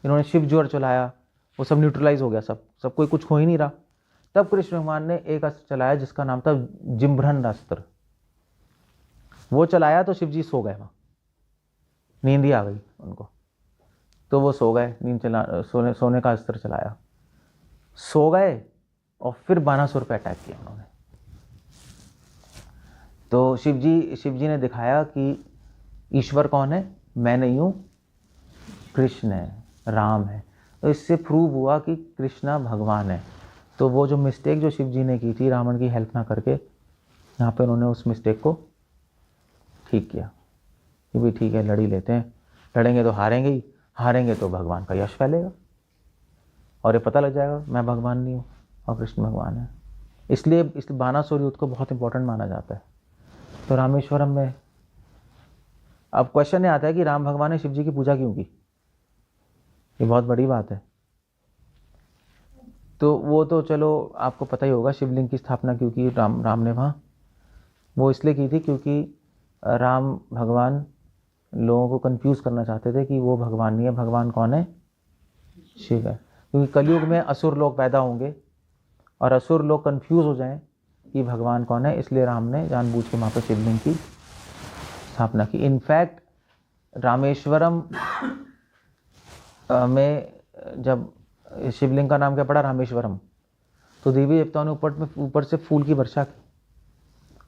इन्होंने शिव ज्वर चलाया, वो सब न्यूट्रलाइज हो गया, सब कोई कुछ हो ही नहीं रहा। तब कृष्ण भगवान ने एक अस्त्र चलाया जिसका नाम था जिम्भ्रन अस्त्र। वो चलाया तो शिव जी सो गए, वहाँ नींद ही आ गई उनको, तो वो सो गए, सोने का अस्त्र चलाया, सो गए, और फिर बानासुर पे अटैक किया उन्होंने। तो शिव जी ने दिखाया कि ईश्वर कौन है, मैं नहीं हूँ, कृष्ण है, राम है। तो इससे प्रूव हुआ कि कृष्णा भगवान है। तो वो जो मिस्टेक जो शिव जी ने की थी रावण की हेल्प ना करके, यहाँ पे उन्होंने उस मिस्टेक को ठीक किया कि भी ठीक है, लड़ ही लेते हैं, लड़ेंगे तो हारेंगे ही, हारेंगे तो भगवान का यश फैलेगा और ये पता लग जाएगा मैं भगवान नहीं हूँ और कृष्ण भगवान है। इसलिए बानासुर युद्ध को बहुत इंपॉर्टेंट माना जाता है। तो रामेश्वरम में अब क्वेश्चन ये आता है कि राम भगवान ने शिव जी की पूजा क्यों की, ये बहुत बड़ी बात है। तो वो तो चलो आपको पता ही होगा, शिवलिंग की स्थापना क्यों की राम ने वहाँ, वो इसलिए की थी क्योंकि राम भगवान लोगों को कंफ्यूज करना चाहते थे कि वो भगवान नहीं है, भगवान कौन है, शिव है। क्योंकि कलयुग में असुर लोग पैदा होंगे और असुर लोग कंफ्यूज हो जाएं कि भगवान कौन है, इसलिए राम ने जानबूझ के वहाँ पर शिवलिंग की स्थापना की। इनफैक्ट रामेश्वरम में जब शिवलिंग का नाम क्या पड़ा, रामेश्वरम, तो देवी देवताओं ने ऊपर से फूल की वर्षा की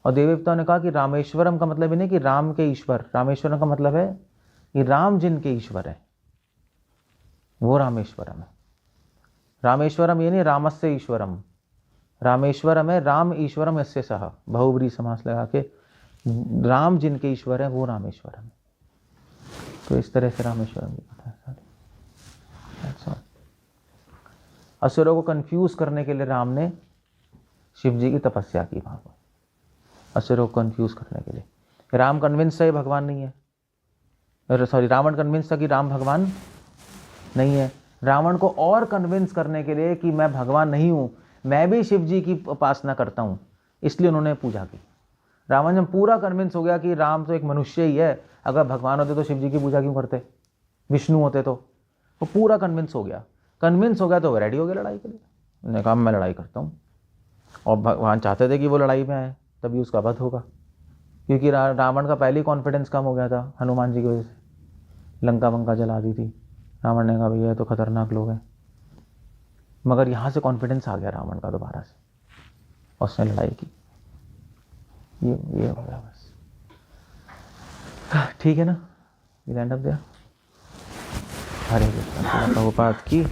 और देवी देवताओं ने कहा कि रामेश्वरम का मतलब ही नहीं कि राम के ईश्वर, रामेश्वरम का मतलब है कि राम जिनके ईश्वर है वो रामेश्वरम है। रामेश्वरम ये नहीं रामस्य ईश्वरम, रामेश्वरम है राम ईश्वरम यस्य सह, बहुब्री समास लगा के राम जिनके ईश्वर है वो रामेश्वरम है। तो इस तरह से रामेश्वरम की कथा है सारी। असुरों को कंफ्यूज करने के लिए राम ने शिव जी की तपस्या की वहां पर, असुरों को कंफ्यूज करने के लिए। राम कन्विंस है भगवान नहीं है, सॉरी रावण कन्विंस था कि राम भगवान नहीं है। रावण को और कन्विंस करने के लिए कि मैं भगवान नहीं हूं, मैं भी शिव जी की उपासना करता हूं, इसलिए उन्होंने पूजा की। रावण जब पूरा कन्विंस हो गया कि राम तो एक मनुष्य ही है, अगर भगवान होते तो शिव जी की पूजा क्यों करते, विष्णु होते तो, वो पूरा कन्विंस हो गया। कन्विंस हो गया तो रेडी हो गया लड़ाई के लिए, उन्होंने कहा मैं लड़ाई करता हूँ। और भगवान चाहते थे कि वो लड़ाई में आए, तभी उसका वध होगा, क्योंकि रावण का पहले ही कॉन्फिडेंस कम हो गया था हनुमान जी की वजह से। लंका वंका जला दी थी, रावण ने कहा भैया तो खतरनाक लोग हैं, मगर यहाँ से कॉन्फिडेंस आ गया रावण का दोबारा से, उसने लड़ाई की। ये हो गया बस, ठीक है ना, विल एंड अप देयर। हरे कृष्ण, प्रभुपाद की